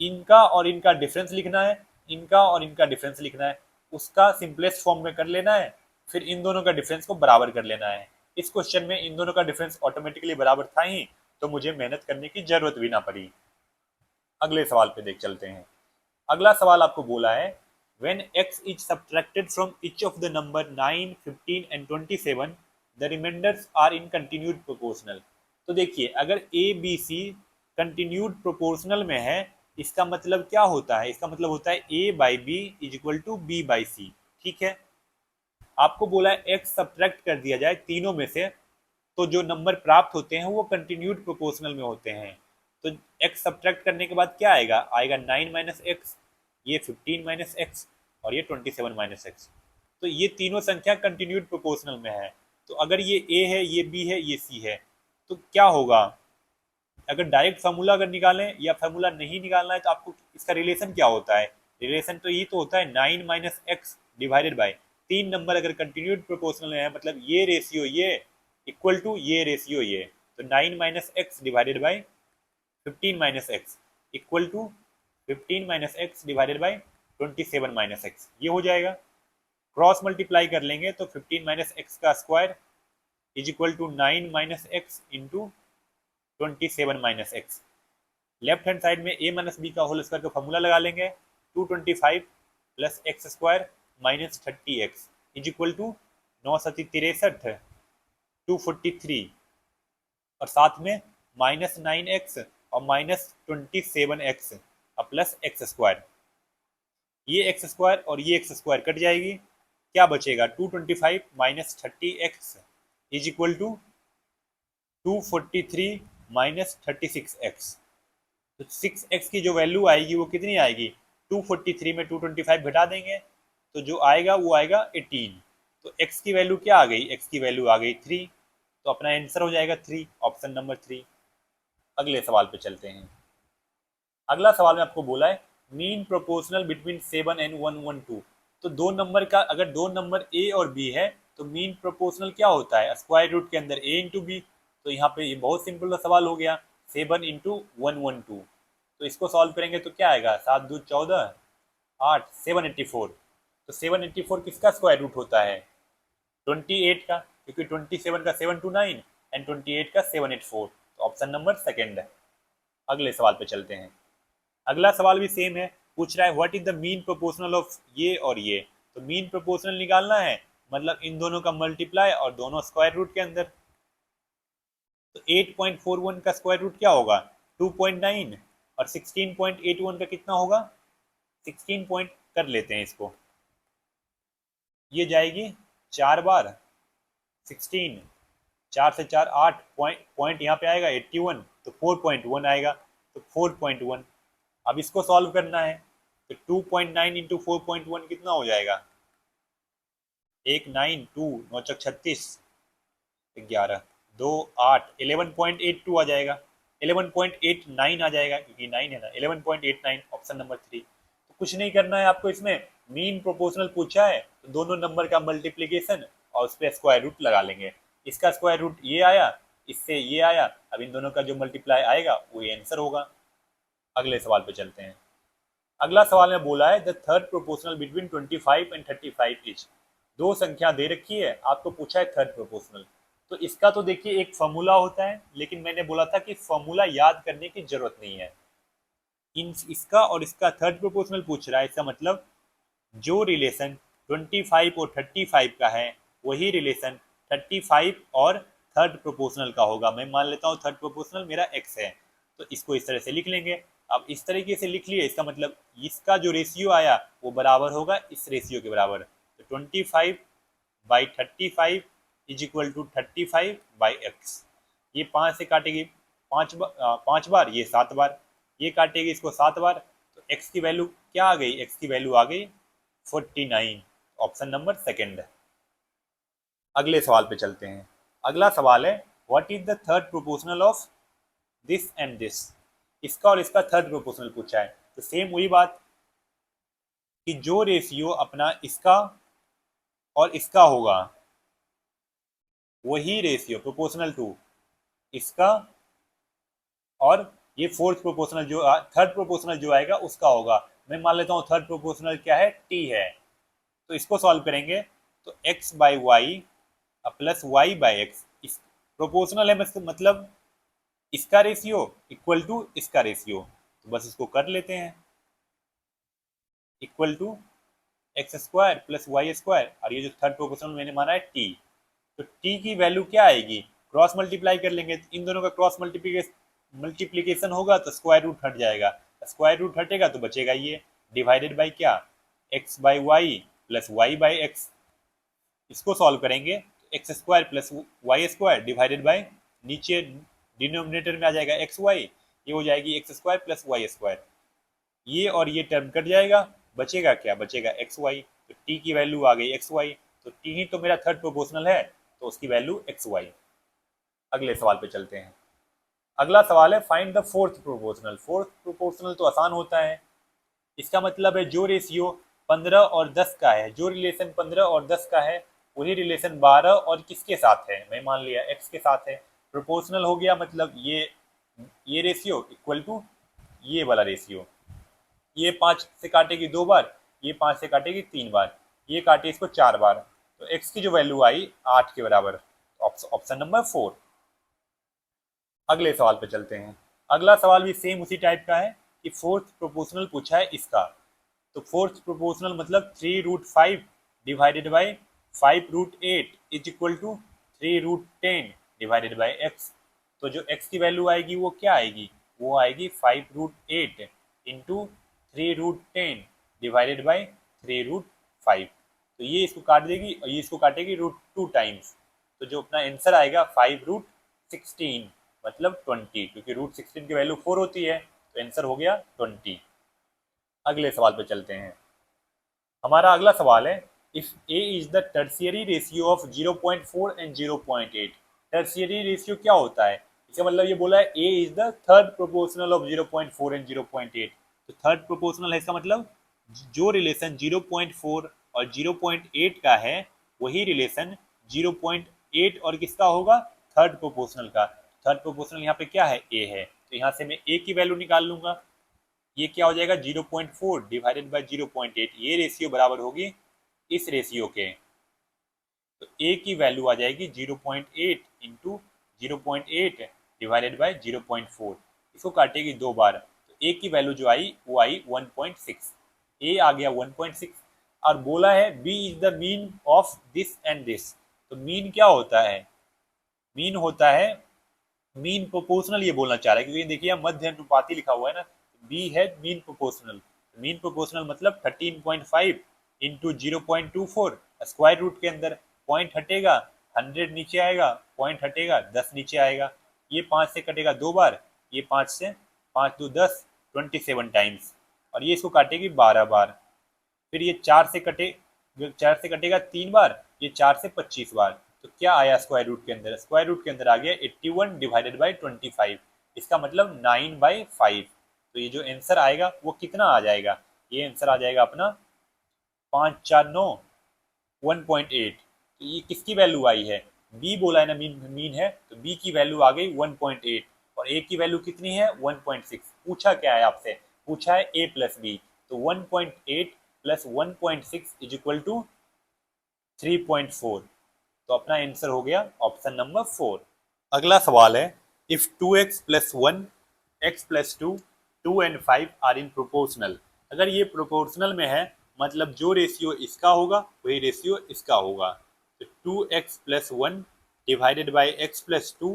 [SPEAKER 1] इनका और इनका डिफरेंस लिखना है, इनका और इनका डिफरेंस लिखना है, उसका सिंपलेस्ट फॉर्म में कर लेना है, फिर इन दोनों का डिफरेंस को बराबर कर लेना है। इस क्वेश्चन में इन दोनों का डिफरेंस ऑटोमेटिकली बराबर था ही, तो मुझे मेहनत करने की जरूरत भी ना पड़ी। अगले सवाल पे देख चलते हैं। अगला सवाल आपको बोला है when x is subtracted from each of the number 9, 15 and 27 the remainders are in continued proportional। तो देखिए अगर a b c continued proportional में है, इसका मतलब क्या होता है, इसका मतलब होता है a by B is equal to B by C. ठीक है, आपको बोला है x सब्ट्रैक्ट कर दिया जाए तीनों में से, तो जो नंबर प्राप्त होते हैं वो कंटिन्यूड प्रोपोर्शनल में होते हैं। तो x सब्ट्रैक्ट करने के बाद क्या आएगा, आएगा 9 माइनस एक्स, ये 15 माइनस एक्स और ये 27 माइनस एक्स। तो ये तीनों संख्या कंटिन्यूड प्रोपोर्शनल में है। तो अगर ये a है, ये b है, ये c है, तो क्या होगा, अगर डायरेक्ट फार्मूला अगर निकालें या फार्मूला नहीं निकालना है तो आपको इसका रिलेशन क्या होता है, रिलेशन तो ये तो होता है 9 माइनस एक्स डिवाइडेड बाई तीन नंबर अगर कंटिन्यूड प्रोपोर्शनल है, मतलब ये रेशियो ये इक्वल टू ये रेशियो ये, तो 9 minus x divided by 15 minus x equal to 15 minus x divided by 27 minus x, ये हो जाएगा। क्रॉस मल्टीप्लाई कर लेंगे तो 15 माइनस एक्स का square is equal to 9 minus x into 27 minus x. Left hand side में a माइनस बी का होल स्क्वायर का फॉर्मूला लगा लेंगे, 225 plus x square minus 30x is equal to 963 243 और साथ में माइनस 9x और माइनस 27x और प्लस एक्स स्क्वायर। ये एक्स स्क्वायर और ये एक्स स्क्वायर कट जाएगी, क्या बचेगा 225 minus 30x is equal to 243 minus 36x। तो 6x की जो वैल्यू आएगी वो कितनी आएगी, 243 में 225 घटा देंगे तो जो आएगा वो आएगा 18। तो x की वैल्यू क्या आ गई, x की वैल्यू आ गई 3। तो अपना आंसर हो जाएगा 3, ऑप्शन नंबर 3। अगले सवाल पे चलते हैं। अगला सवाल में आपको बोला है मीन प्रोपोर्शनल बिटवीन 7 एंड 112। तो दो नंबर का, अगर दो नंबर a और b है तो मीन प्रोपोर्शनल क्या होता है, स्क्वायर रूट के अंदर a इंटू बी। तो यहाँ पे ये बहुत सिंपल सवाल हो गया, 7 इंटू 112। तो इसको सॉल्व करेंगे तो क्या आएगा, 7 दूध 14 8 784। तो 784 किसका स्क्वायर रूट होता है, 28 का, क्योंकि 27 का 729 एंड 28 का 784। तो ऑप्शन नंबर सेकेंड है। अगले सवाल पे चलते हैं। अगला सवाल भी सेम है, पूछ रहा है what is the mean proportional of ये और ये। तो मीन प्रोपोर्शनल निकालना है, मतलब इन दोनों का मल्टीप्लाई और दोनों स्क्वायर रूट के अंदर। तो 8.41 का स्क्वायर रूट क्या होगा, 2.9 और 16.81 का कितना होगा, 16 पॉइंट कर लेते हैं इसको। ये जाएगी 4 बार 16, 4 से 4 8 पॉइंट यहाँ पे आएगा 81, तो 4.1 आएगा। तो 4.1 अब इसको सॉल्व करना है। तो 2.9 इंटू 4.1 कितना हो जाएगा, 1 9 2 9 36 11 2 8 11.82 आ जाएगा, 11.89 आ जाएगा क्योंकि 9 है ना, 11.89 ऑप्शन नंबर 3। तो कुछ नहीं करना है आपको, इसमें मीन प्रोपोर्शनल पूछा है तो दोनों नंबर का मल्टीप्लीकेशन और उस पर स्क्वायर रूट लगा लेंगे। इसका स्क्वायर रूट ये आया, इससे ये आया, अब इन दोनों का जो मल्टीप्लाई आएगा वो आंसर होगा। अगले सवाल पे चलते हैं। अगला सवाल में बोला है the third proportional between 25 and 35 is. दो संख्या दे रखी है, आपको पूछा है थर्ड प्रोपोर्शनल। तो इसका तो देखिए एक फॉर्मूला होता है, लेकिन मैंने बोला था कि फॉर्मूला याद करने की जरूरत नहीं है। इसका और इसका थर्ड प्रोपोर्शनल पूछ रहा है, इसका मतलब जो रिलेशन 25 और 35 का है वही रिलेशन 35 और थर्ड प्रोपोर्शनल का होगा। मैं मान लेता हूँ थर्ड प्रोपोर्शनल मेरा x है, तो इसको इस तरह से लिख लेंगे। अब इस तरीके से लिख लिए, इसका मतलब इसका जो रेशियो आया वो बराबर होगा इस रेशियो के बराबर। तो 25/35 इज इक्वल टू 35/x। ये 5 से काटेगी 5 बार, ये 7 बार, ये काटेगी इसको 7 बार। तो x की वैल्यू क्या आ गई, x की वैल्यू आ गई 49, ऑप्शन नंबर सेकेंड है। अगले सवाल पे चलते हैं। अगला सवाल है what is the third proportional of this and this. इसका और इसका थर्ड प्रोपोर्शनल पूछा है। तो सेम वही बात कि जो रेशियो अपना इसका और इसका होगा वही रेशियो प्रोपोर्शनल टू इसका और ये फोर्थ प्रोपोर्शनल जो थर्ड प्रोपोर्शनल जो आएगा उसका होगा। मैं मान लेता हूँ थर्ड प्रोपोर्शनल क्या है, t है। तो इसको सॉल्व करेंगे तो x by y plus y by x, इस प्रोपोर्शनल है मतलब इसका रेशियो इक्वल टू इसका रेशियो। तो बस इसको कर लेते हैं, equal to x square plus y square, और ये जो थर्ड प्रोपोर्शनल मैंने माना है t। तो t की वैल्यू क्या आएगी, क्रॉस मल्टीप्लाई कर लेंगे, इन दोनों का क्रॉस मल्टीप्लीकेशन होगा तो स्क्वायर रूट हट जाएगा, स्क्वायर रूट हटेगा तो बचेगा ये, डिवाइडेड बाई क्या, x by y plus y by x. इसको सॉल्व करेंगे तो x square plus y square divided by, नीचे डिनोमिनेटर में आ जाएगा एक्स वाई, ये हो जाएगी x square plus y square. ये और ये टर्म कट जाएगा, बचेगा क्या, बचेगा एक्स वाई। तो टी की वैल्यू आ गई एक्स वाई, तो टी ही तो मेरा थर्ड प्रोपोर्शनल है, तो उसकी वैल्यू एक्स वाई। अगले सवाल पे चलते हैं। अगला सवाल है find the fourth proportional. Fourth proportional तो आसान होता है, इसका मतलब है जो रेशियो 15 और 10 का है, जो रिलेशन 15 और 10 का है वही रिलेशन 12 और किसके साथ है, मैं मान लिया x के साथ है। प्रोपोर्शनल हो गया मतलब ये रेशियो इक्वल टू ये वाला रेशियो। ये 5 से काटेगी 2 बार, ये 5 से काटेगी 3 बार, ये काटे इसको 4 बार, तो x की जो वैल्यू आई 8 के बराबर, ऑप्शन नंबर 4। अगले सवाल पे चलते हैं। अगला सवाल भी सेम उसी टाइप का है कि फोर्थ प्रोपोर्शनल पूछा है इसका। तो फोर्थ प्रोपोर्शनल मतलब 3√5 divided by 5√8 is equal to 3√10 divided by x. तो जो x की वैल्यू आएगी वो क्या आएगी, वो आएगी 5√8 इंटू 3√10 डिवाइडेड बाई 3√5। तो ये इसको काट देगी और ये इसको काटेगी √2 टाइम्स। तो जो अपना आंसर आएगा 5√16 मतलब 20, क्योंकि √16 की वैल्यू 4 होती है, तो आंसर हो गया 20। अगले सवाल पे चलते हैं। हमारा अगला सवाल है, if a is the tertiary ratio of 0.4 and 0.8। Tertiary ratio क्या होता है, इसका मतलब ये बोला है a is the third proportional of 0.4 and 0.8। तो थर्ड प्रोपोर्शनल है, इसका मतलब जो रिलेशन 0.4 और 0.8 का है वही रिलेशन 0.8 और किसका होगा, थर्ड प्रोपोर्शनल का। थर्ड प्रोपोर्शनल यहाँ पे क्या है, a है, तो यहाँ से मैं a की वैल्यू निकाल लूंगा। ये क्या हो जाएगा 0.4 डिवाइडेड बाई 0.8, ये रेशियो बराबर होगी इस रेशियो के। तो a की वैल्यू आ जाएगी 0.8 इंटू 0.8 डिवाइडेड बाई 0.4। इसको काटेगी दो बार, तो a की वैल्यू जो आई वो आई 1.6। a आ गया 1.6 और बोला है b is the mean of this and this. तो मीन क्या होता है, मीन होता है मीन प्रोपोर्शनल, ये बोलना चाह रहा है क्योंकि देखिए मध्य अनुपाती लिखा हुआ है ना, बी है मीन प्रोपोर्शनल। मीन प्रोपोर्शनल मतलब 13.5 इंटू 0.24, स्क्वायर रूट के अंदर पॉइंट हटेगा, 100 नीचे आएगा, पॉइंट हटेगा 10 नीचे आएगा, ये 5 से कटेगा दो बार, ये 5 से 5 2 10 27 टाइम्स, और ये इसको काटेगी 12 बार। फिर ये 4 से कटेगा 3 बार, ये 4 से 25 बार। तो क्या आया स्क्वायर रूट के अंदर, स्क्वायर रूट के अंदर आ गया 81 डिवाइडेड बाई 25, इसका मतलब 9/5। तो ये जो आंसर आएगा वो कितना आ जाएगा, ये आंसर आ जाएगा अपना 549 1.8। तो ये किसकी वैल्यू आई है, बी बोला है ना, मीन है, तो बी की वैल्यू आ गई 1.8 और ए की वैल्यू कितनी है 1.6। पूछा क्या है आपसे, पूछा है ए प्लस बी, तो 1.8 प्लस 1.6 इज इक्वल टू 3.4। तो अपना आंसर हो गया ऑप्शन नंबर 4। अगला सवाल है, if 2x plus 1 x plus 2 2 and 5 are in proportional. अगर ये प्रोपोर्शनल में है मतलब जो रेशियो इसका होगा वही रेशियो इसका होगा। तो 2x plus 1 divided by x plus 2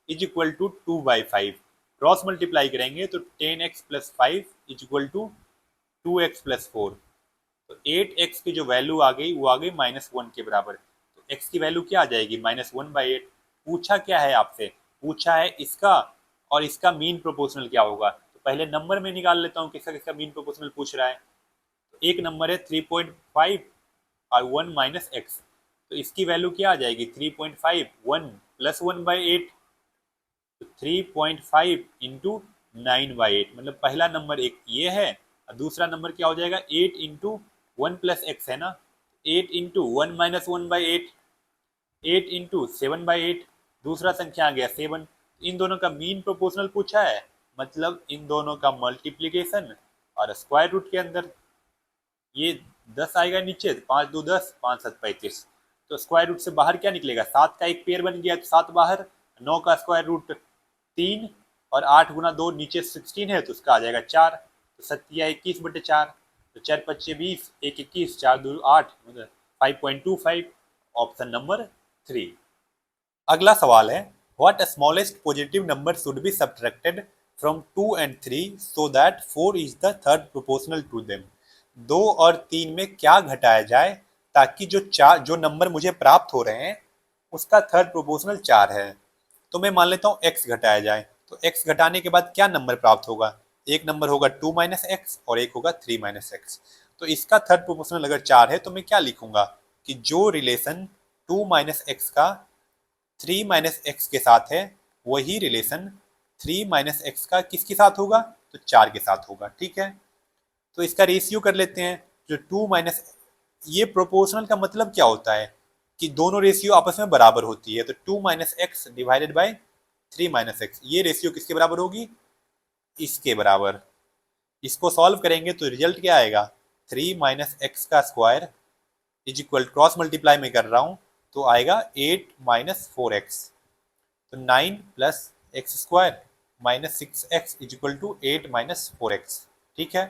[SPEAKER 1] is equal to 2/5। Cross multiply करेंगे तो 10x plus 5 is equal to 2x plus 4। तो 8x की जो वैल्यू आ गई वो आ गई -1 के बराबर। तो x की वैल्यू क्या आ जाएगी -1/8। पूछा क्या है आपसे, पूछा है इसका और इसका मीन प्रोपोर्शनल क्या होगा। तो पहले नंबर में निकाल लेता हूँ किसका किसका मीन प्रोपोर्शनल पूछ रहा है। तो एक नंबर है 3.5 और 1 माइनस एक्स, तो इसकी वैल्यू क्या आ जाएगी 3.5 1 प्लस 1/8। तो 3.5 इंटू 9/8 मतलब पहला नंबर एक ये है और दूसरा नंबर क्या हो जाएगा 8 इंटू 1 प्लस एक्स है ना, 8 इंटू 1 माइनस 1/8, 8 इंटू 7/8, दूसरा संख्या आ गया 7। इन दोनों का मीन प्रोपोर्शनल पूछा है मतलब इन दोनों का मल्टीप्लीकेशन और स्क्वायर रूट के अंदर ये 10 आएगा नीचे, 5 2 10 5 7 35। तो स्क्वायर रूट से बाहर क्या निकलेगा, 7 का एक पेयर बन गया तो 7 बाहर, 9 का स्क्वायर रूट 3 और 8 गुना 2 नीचे 16 है तो उसका आ जाएगा 4। तो 7 21/4, तो 4 5 20 1 21 4 2 8 मतलब 5.25, ऑप्शन नंबर 3। अगला सवाल है, what smallest positive number should be subtracted from 2 and 3 so that 4 is the third proportional to them. 2 और 3 में क्या घटाया जाए ताकि जो नंबर मुझे प्राप्त हो रहे हैं उसका थर्ड प्रोपोर्शनल 4 है। तो मैं मान लेता हूँ x घटाया जाए, तो x घटाने के बाद क्या नंबर प्राप्त होगा, एक नंबर होगा 2 माइनस एक्स और एक होगा 3 माइनस एक्स। तो इसका थर्ड प्रोपोर्शनल अगर 4 है तो मैं क्या लिखूंगा कि जो रिलेशन 2 माइनस एक्स का 3 माइनस एक्स के साथ है वही रिलेशन 3 माइनस एक्स का किसके साथ होगा, तो 4 के साथ होगा। ठीक है, तो इसका रेशियो कर लेते हैं। जो 2 माइनस, ये प्रोपोर्शनल का मतलब क्या होता है कि दोनों रेशियो आपस में बराबर होती है। तो 2 minus x divided by 3 minus x, ये रेशियो किसके बराबर होगी, इसके बराबर। इसको सॉल्व करेंगे तो रिजल्ट क्या आएगा 3 माइनस एक्स का square is equal, cross multiply में कर रहा हूँ तो आएगा 8 माइनस 4x। तो 9 plus x square minus 6x is equal to 8 minus 4x। ठीक है,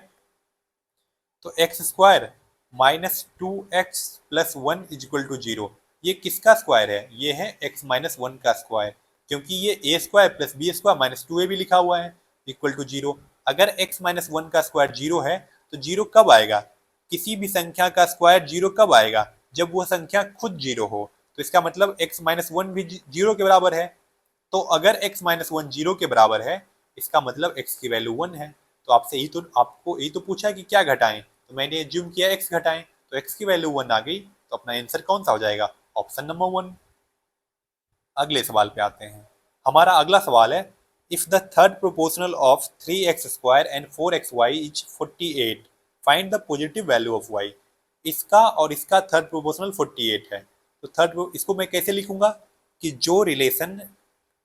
[SPEAKER 1] तो एक्स स्क्वायर -2x + 1 = 0। ये किसका स्क्वायर है? ये है x - 1 का स्क्वायर, क्योंकि ये a² + b² - 2a भी लिखा हुआ है = 0। अगर x - 1 का स्क्वायर 0 है तो 0 कब आएगा? किसी भी संख्या का स्क्वायर 0 कब आएगा? जब वो संख्या खुद 0 हो। तो इसका मतलब x - 1 भी 0 के बराबर है। तो अगर x - 1 0 के बराबर है, इसका मतलब x की वैल्यू 1 है। तो आपको यही तो पूछा है कि क्या घटाएं, तो मैंने एज्यूम किया x घटाएं, तो x की वैल्यू 1 आ गई। तो अपना आंसर कौन सा हो जाएगा? Option number 1। अगले सवाल पे आते हैं। हमारा अगला सवाल है, if the third proportional of 3x² and 4xy is 48, find the positive value of y। इसका और इसका थर्ड प्रोपोर्शनल 48 है। तो इसको मैं कैसे लिखूंगा कि जो रिलेशन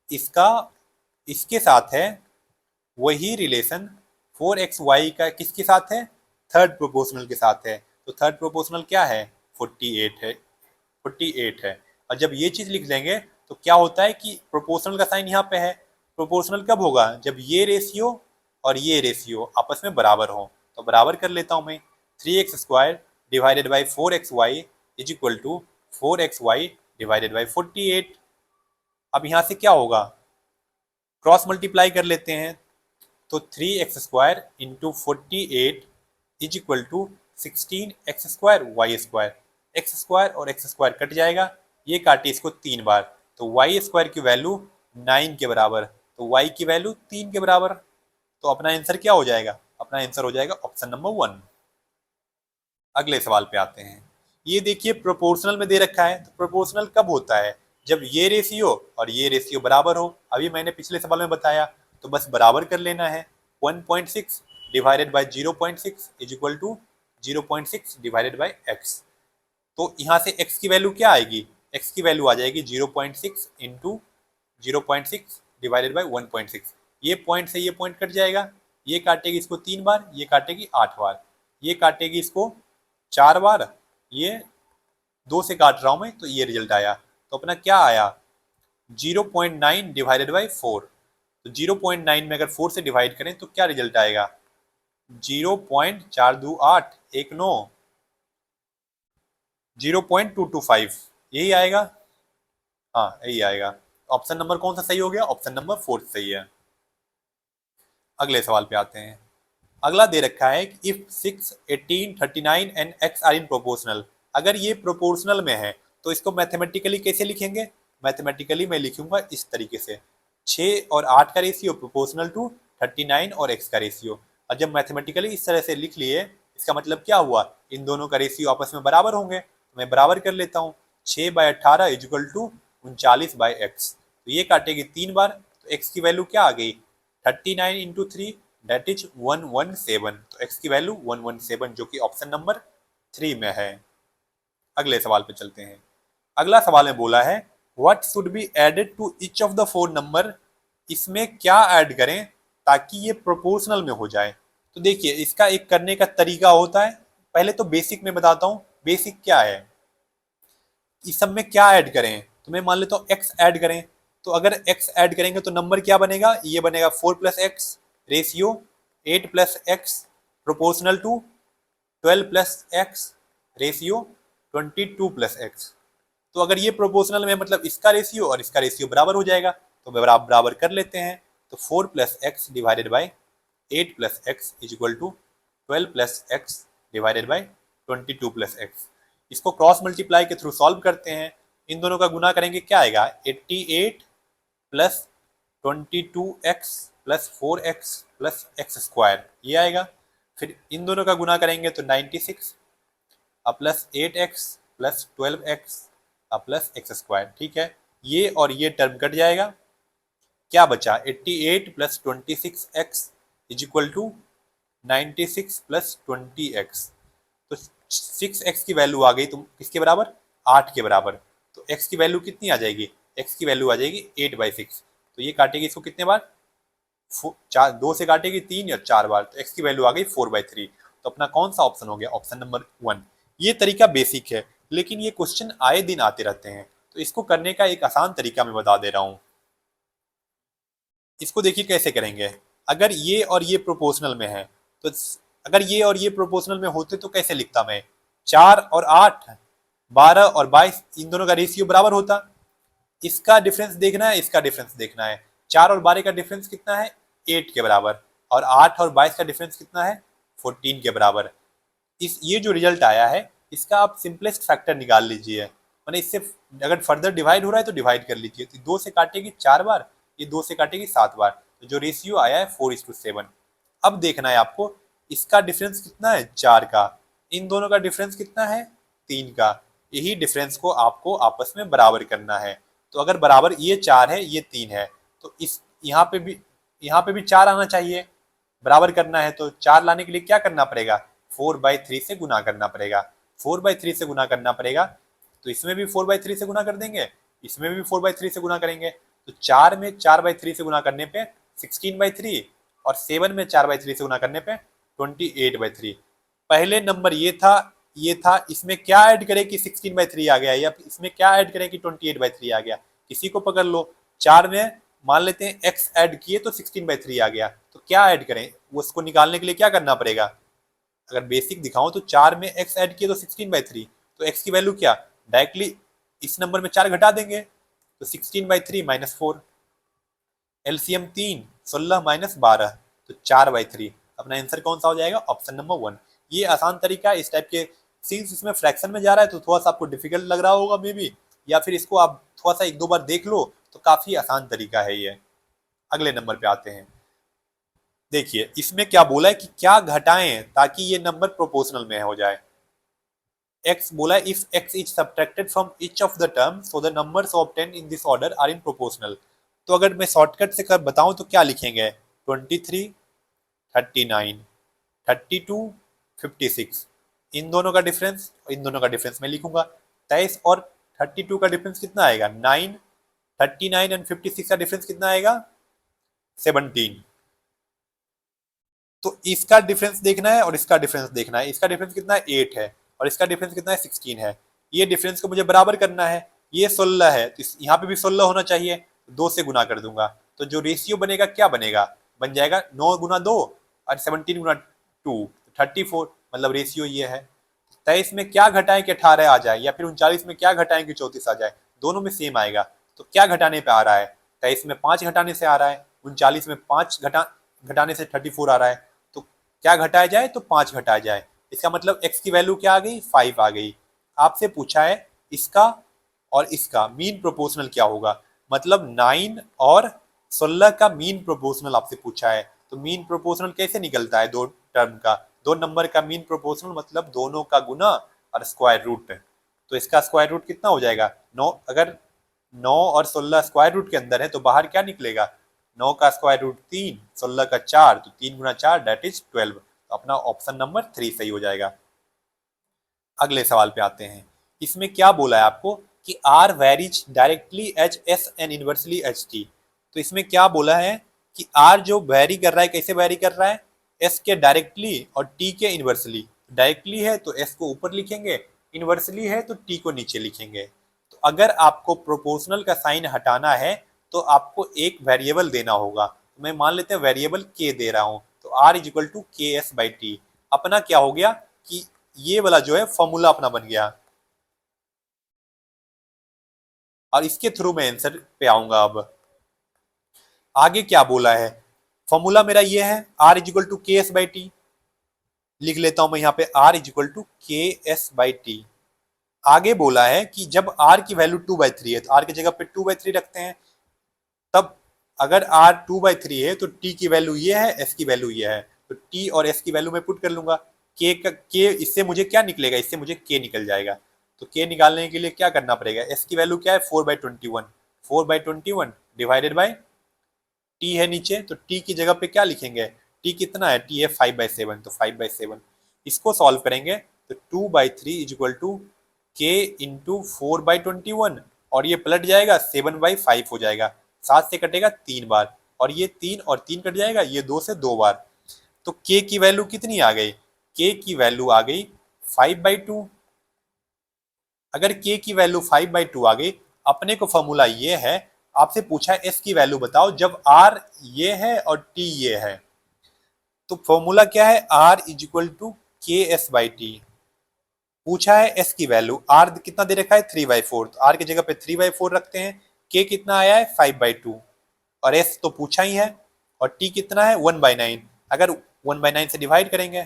[SPEAKER 1] इसका इसके साथ है वही रिलेशन 4xy का किसके साथ है? थर्ड प्रोपोर्शनल के साथ है। तो थर्ड प्रोपोर्शनल क्या है? 48 है। और जब ये चीज लिख देंगे तो क्या होता है कि प्रोपोर्शनल का साइन यहाँ पे है। प्रोपोर्शनल कब होगा? जब ये रेशियो और ये रेशियो आपस में बराबर हो। तो बराबर कर लेता हूं मैं। 3x² divided by 4xy is equal to 4xy divided by 48। अब यहाँ से क्या होगा? क्रॉस मल्टीप्लाई कर लेते हैं। तो 3x² into 48 is equal to 16x² y²। x² और x² कट जाएगा, ये काटे इसको 3 बार, तो y² की वैल्यू 9 के बराबर, तो y की वैल्यू 3 के बराबर। तो अपना आंसर क्या हो जाएगा? अपना आंसर हो जाएगा ऑप्शन नंबर 1। अगले सवाल पे आते हैं। ये देखिए प्रोपोर्शनल में दे रखा है, तो प्रोपोर्शनल कब होता है? जब ये रेशियो और ये रेशियो बराबर हो। अभी मैंने पिछले सवाल में बताया, तो बस बराबर कर लेना है। 1.6 divided by 0.6 is equal to 0.6 divided by x। तो यहाँ से x की वैल्यू क्या आएगी? x की वैल्यू आ जाएगी 0.6 इंटू 0.6 डिवाइडेड बाई 1.6। ये पॉइंट से ये पॉइंट कट जाएगा, ये काटेगी इसको 3 बार, ये काटेगी 8 बार, ये काटेगी इसको 4 बार, ये 2 से काट रहा हूं मैं, तो ये रिजल्ट आया। तो अपना क्या आया? 0.9 डिवाइडेड बाई 4। तो 0.9 में अगर 4 से डिवाइड करें तो क्या रिजल्ट आएगा? 0.428 19 0.225, यही आएगा। हाँ यही आएगा। ऑप्शन नंबर कौन सा सही हो गया? ऑप्शन नंबर 4 सही है। अगले सवाल पे आते हैं। अगला दे रखा है कि if 6, 18, 39 and x are in proportional. अगर ये प्रोपोर्शनल में है तो इसको मैथमेटिकली कैसे लिखेंगे? मैथमेटिकली मैं लिखूंगा इस तरीके से, 6 और 8 का रेशियो प्रोपोर्शनल टू 39 और x का रेशियो। और जब मैथमेटिकली इस तरह से लिख लिए, इसका मतलब क्या हुआ? इन दोनों का रेशियो आपस में बराबर होंगे। तो मैं बराबर कर लेता हूँ। 6/18 इज इक्वल टू 39/x। तो ये काटेगी 3 बार, तो x की वैल्यू क्या आ गई? 39 इंटू 3 दैट इज 117। तो x की वैल्यू 117, जो कि ऑप्शन नंबर 3 में है। अगले सवाल पे चलते हैं। अगला सवाल में बोला है what should be added to each of the 4 number. इसमें क्या ऐड करें ताकि ये प्रोपोर्शनल में हो जाए? तो देखिए इसका एक करने का तरीका होता है। पहले तो बेसिक में बताता हूँ। बेसिक क्या है, इस सब में क्या ऐड करें? तो मैं मान लेता हूँ x ऐड करें। तो अगर x ऐड करेंगे तो नंबर क्या बनेगा? ये बनेगा 4 + x ratio 8 + x proportional to 12 + x ratio 22 + x। तो अगर ये प्रोपोर्शनल में मतलब इसका रेशियो और इसका रेशियो बराबर हो जाएगा, तो बराबर कर लेते हैं। तो 4 + x divided by 8 + x is equal to 12 + x divided by 22 + x। इसको क्रॉस मल्टीप्लाई के थ्रू सॉल्व करते हैं। इन दोनों का गुना करेंगे, क्या आएगा? 88 + 22x + 4x + x², ये आएगा। फिर इन दोनों का गुना करेंगे तो 96 + 8x + 12x + x²। ठीक है, ये और ये टर्म कट जाएगा। क्या बचा? 88 + 26x is equal to 96 + 20x। तो 6x की वैल्यू आ गई तुम किसके बराबर? 8 के बराबर। तो x की वैल्यू कितनी आ जाएगी? x की वैल्यू आ जाएगी 8/6। तो ये काटेगी इसको कितने बार? 2 से काटेगी 3 या 4 बार, तो x की वैल्यू आ गई 4/3। तो अपना कौन सा ऑप्शन हो गया? Option number 1। ये तरीका बेसिक है, लेकिन ये क्वेश्चन आए दिन आते रहते हैं, तो इसको करने का एक आसान तरीका मैं बता दे रहा हूँ। इसको देखिए कैसे करेंगे। अगर ये और ये प्रोपोर्शनल में है, तो अगर ये और ये प्रोपोर्शनल में होते तो कैसे लिखता मैं? 4 और 8, 12 और 22, इन दोनों का रेशियो बराबर होता। इसका डिफरेंस देखना है, इसका डिफरेंस देखना है। 4 और 12 का डिफरेंस कितना है? 8 के बराबर। और 8 और 22 का डिफरेंस कितना है? 14 के बराबर। ये जो रिजल्ट आया है, इसका आप सिंपलेस्ट फैक्टर निकाल लीजिए। मैंने इससे अगर फर्दर डिवाइड हो रहा है तो डिवाइड कर लीजिए। तो 2 से काटेगी 4 बार, ये 2 से काटेगी 7 बार, तो जो रेशियो आया है 4:7। अब देखना है आपको इसका डिफरेंस कितना है? 4 का। इन दोनों का डिफरेंस कितना है? 3 का। यही डिफरेंस को आपको आपस में बराबर करना है। तो अगर बराबर ये 4 है, ये 3 है, तो इस यहाँ पे भी 4 आना चाहिए। बराबर करना है तो 4 लाने के लिए क्या करना पड़ेगा? 4/3 से गुना करना पड़ेगा। 4/3 से गुना करना पड़ेगा, तो इसमें भी 4/3 से गुना कर देंगे, इसमें भी 4/3 से गुना करेंगे। तो 4 में 4/3 से गुना करने पे 16/3, और 7 में 4/3 से गुना करने पे 28/3। पहले नंबर ये था, इसमें क्या ऐड करें कि 16/3 आ गया, या इसमें क्या ऐड करें कि 28/3 आ गया? किसी को पकड़ लो। 4 में मान लेते हैं x ऐड किए तो 16/3 आ गया, तो क्या ऐड करें? वो उसको निकालने के लिए क्या करना पड़ेगा? अगर बेसिक दिखाऊं तो 4 में x ऐड किए तो 16/3, तो x की वैल्यू क्या? डायरेक्टली इस नंबर में 4 घटा देंगे, तो 16/3 -4। एलसीएम 3, 16 -12, तो 4/3। अपना आंसर कौन सा हो जाएगा? Option number 1। ये आसान तरीका है इस टाइप के। सिंस इसमें फ्रैक्शन में जा रहा है तो थोड़ा सा आपको डिफिकल्ट लग रहा होगा मे बी, या फिर इसको आप थोड़ा सा 1-2 बार देख लो, तो काफी आसान तरीका है ये। अगले नंबर पे आते हैं। देखिए इसमें क्या बोला है कि क्या घटाएं ताकि ये नंबर प्रोपोर्शनल में हो जाए। x बोला है if x is subtracted from each of the term so the numbers obtained in this order are in proportional. तो अगर मैं शॉर्टकट से कर बताऊं तो क्या लिखेंगे? 23, 39, 32, 56। इन दोनों का डिफरेंस मैं लिखूंगा। 23 और 32 का डिफरेंस कितना आएगा? 9। 39 एंड 56 का डिफरेंस कितना आएगा? 17। तो इसका डिफरेंस देखना है और इसका डिफरेंस देखना है। इसका डिफरेंस कितना है? 8 है, और इसका डिफरेंस कितना है? 16 है। ये डिफरेंस को मुझे बराबर करना है। ये 16 है तो यहाँ पे भी 16 होना चाहिए, 2 से गुना कर दूंगा। तो जो रेशियो बनेगा क्या बनेगा? बन जाएगा 9 गुना 2 और 17 गुना 2, 34। मतलब रेशियो ये है। 23 में क्या घटाएं कि 18 आ जाए, या फिर 39 में क्या घटाएं कि 34 आ जाए? दोनों में सेम आएगा। तो क्या घटाने पे आ रहा है? 23 में 5 घटाने से आ रहा है, 39 में 5 घटाने से 34 आ रहा है। तो क्या घटाया जाए? तो 5 घटाया जाए। इसका मतलब x की वैल्यू क्या आ गई? 5 आ गई। आपसे पूछा है इसका और इसका मीन प्रोपोर्शनल क्या होगा, मतलब 9 और 16 का मीन प्रोपोर्शनल आपसे पूछा है। तो मीन प्रोपोर्शनल कैसे निकलता है? दो टर्म का, दो नंबर का मीन प्रोपोर्शनल मतलब दोनों का गुना और स्क्वायर रूट। तो इसका स्क्वायर रूट कितना हो जाएगा? 9। अगर 9 और 16 स्क्वायर रूट के अंदर है तो बाहर क्या निकलेगा? 9 का स्क्वायर रूट 3, 16 का 4, तो 3 गुना 4 दैट इज 12। तो अपना ऑप्शन नंबर 3 सही हो जाएगा। अगले सवाल पे आते हैं। इसमें क्या बोला है आपको कि R varies directly H S and inversely H T. तो इसमें क्या बोला है कि R जो वेरी कर रहा है, कैसे वेरी कर रहा है? S के डायरेक्टली और T के इनवर्सली। डायरेक्टली है तो S को ऊपर लिखेंगे, इनवर्सली है तो T को नीचे लिखेंगे। तो अगर आपको प्रोपोर्शनल का साइन हटाना है तो आपको एक वेरिएबल देना होगा। तो मैं मान लेते हैं वेरिएबल k दे रहा हूं, तो R is equal to KS/T। अपना क्या हो गया कि ये वाला जो है फॉर्मूला अपना बन गया, और इसके थ्रू मैं आंसर पे आऊंगा। अब आगे क्या बोला है? फॉर्मूला मेरा ये है R is equal to KS/T। लिख लेता हूं मैं यहाँ पे R is equal to KS/T। आगे बोला है कि जब R की वैल्यू 2/3 है तो R की जगह पे 2/3 रखते हैं। तब अगर R 2/3 है तो T की वैल्यू ये है, S की वैल्यू ये है, तो T और S की वैल्यू मैं पुट कर लूंगा। K इससे मुझे क्या निकलेगा? इससे मुझे K निकल जाएगा। तो K निकालने के लिए क्या करना पड़ेगा? S की वैल्यू क्या है? 4/21। 4/21 डिवाइडेड बाय T है नीचे, तो T की जगह पे क्या लिखेंगे? T कितना है? T है 5/7, तो 5/7। इसको सॉल्व करेंगे तो 2/3 is equal to K into 4/21, और ये पलट जाएगा 7/5 हो जाएगा। 7 से कटेगा 3 बार, और ये 3 और 3 कट जाएगा, ये 2 से 2 बार। तो K की वैल्यू कितनी आ गई? K की वैल्यू आ गई 5/2। अगर K की वैल्यू 5/2 आ गई, अपने को फॉर्मूला ये है, आपसे पूछा है S की वैल्यू बताओ जब R ये है और T ये है। तो फॉर्मूला क्या है? R is equal to KS/T। पूछा है एस की वैल्यू, आर कितना दे रखा है 3/4, तो आर की जगह पे 3/4 रखते हैं। के कितना आया है 5/2 और एस तो पूछा ही है, और टी कितना है 1/9। अगर 1/9 से डिवाइड करेंगे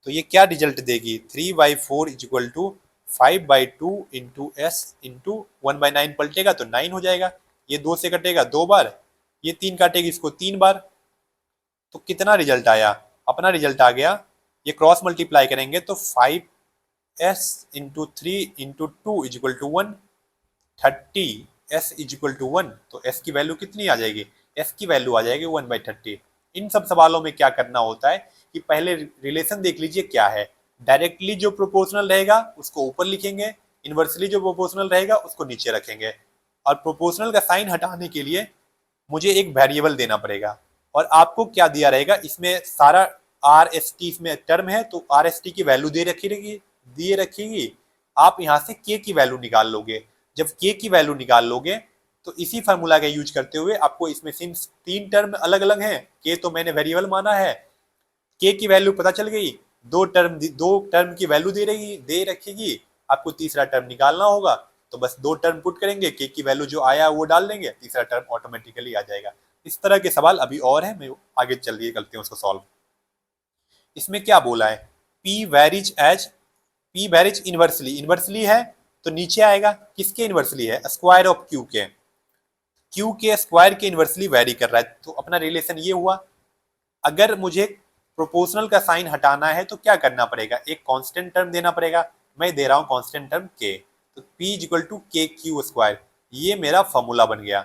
[SPEAKER 1] तो ये क्या रिजल्ट देगी, 3/4 is equal to 5/2 into s into 1/9 पलटेगा तो 9 हो जाएगा। ये 2 से कटेगा 2 बार, ये 3 काटेगी इसको 3 बार, तो कितना रिजल्ट आया, अपना रिजल्ट आ गया। ये क्रॉस मल्टीप्लाई करेंगे तो 5s into 3 into 2 is equal to 1, 30 s is equal to 1। तो s की वैल्यू कितनी आ जाएगी, s की वैल्यू आ जाएगी 1/30। इन सब सवालों में क्या करना होता है कि पहले रिलेशन देख लीजिए क्या है, डायरेक्टली जो प्रोपोर्शनल रहेगा उसको ऊपर लिखेंगे, इनवर्सली जो प्रोपोर्शनल रहेगा उसको नीचे रखेंगे, और प्रोपोर्शनल का साइन हटाने के लिए मुझे एक वेरिएबल देना पड़ेगा। और आपको क्या दिया रहेगा, इसमें सारा आर एस टी इसमें टर्म है, तो आर एस टी की वैल्यू दे रखी रहेगी, दिए रखेगी। आप यहाँ से के की वैल्यू निकाल लोगे। जब के की वैल्यू निकाल लोगे तो इसी फार्मूला का यूज करते हुए आपको इसमें सिंस 3 टर्म अलग अलग हैं, के तो मैंने वेरिएबल माना है, के की वैल्यू पता चल गई, दो टर्म की वैल्यू दे रखेगी, आपको तीसरा टर्म निकालना होगा, तो बस 2 टर्म पुट करेंगे, के की वैल्यू जो आया वो डाल देंगे, तीसरा टर्म ऑटोमेटिकली आ जाएगा। इस तरह के सवाल अभी और है, मैं आगे चलिए करते हैं उसको सॉल्व। इसमें क्या बोला है, पी वेरिज इनवर्सली, इनवर्सली है तो नीचे आएगा, किसके इनवर्सली है, स्क्वायर ऑफ क्यू के, क्यू के स्क्वायर के इनवर्सली वेरी कर रहा है, तो अपना रिलेशन ये हुआ। अगर मुझे प्रोपोर्शनल का साइन हटाना है तो क्या करना पड़ेगा, एक कांस्टेंट टर्म देना पड़ेगा, मैं दे रहा हूं कांस्टेंट टर्म के, तो P इज इक्वल टू के क्यू स्क्वायर, ये मेरा फॉर्मूला बन गया।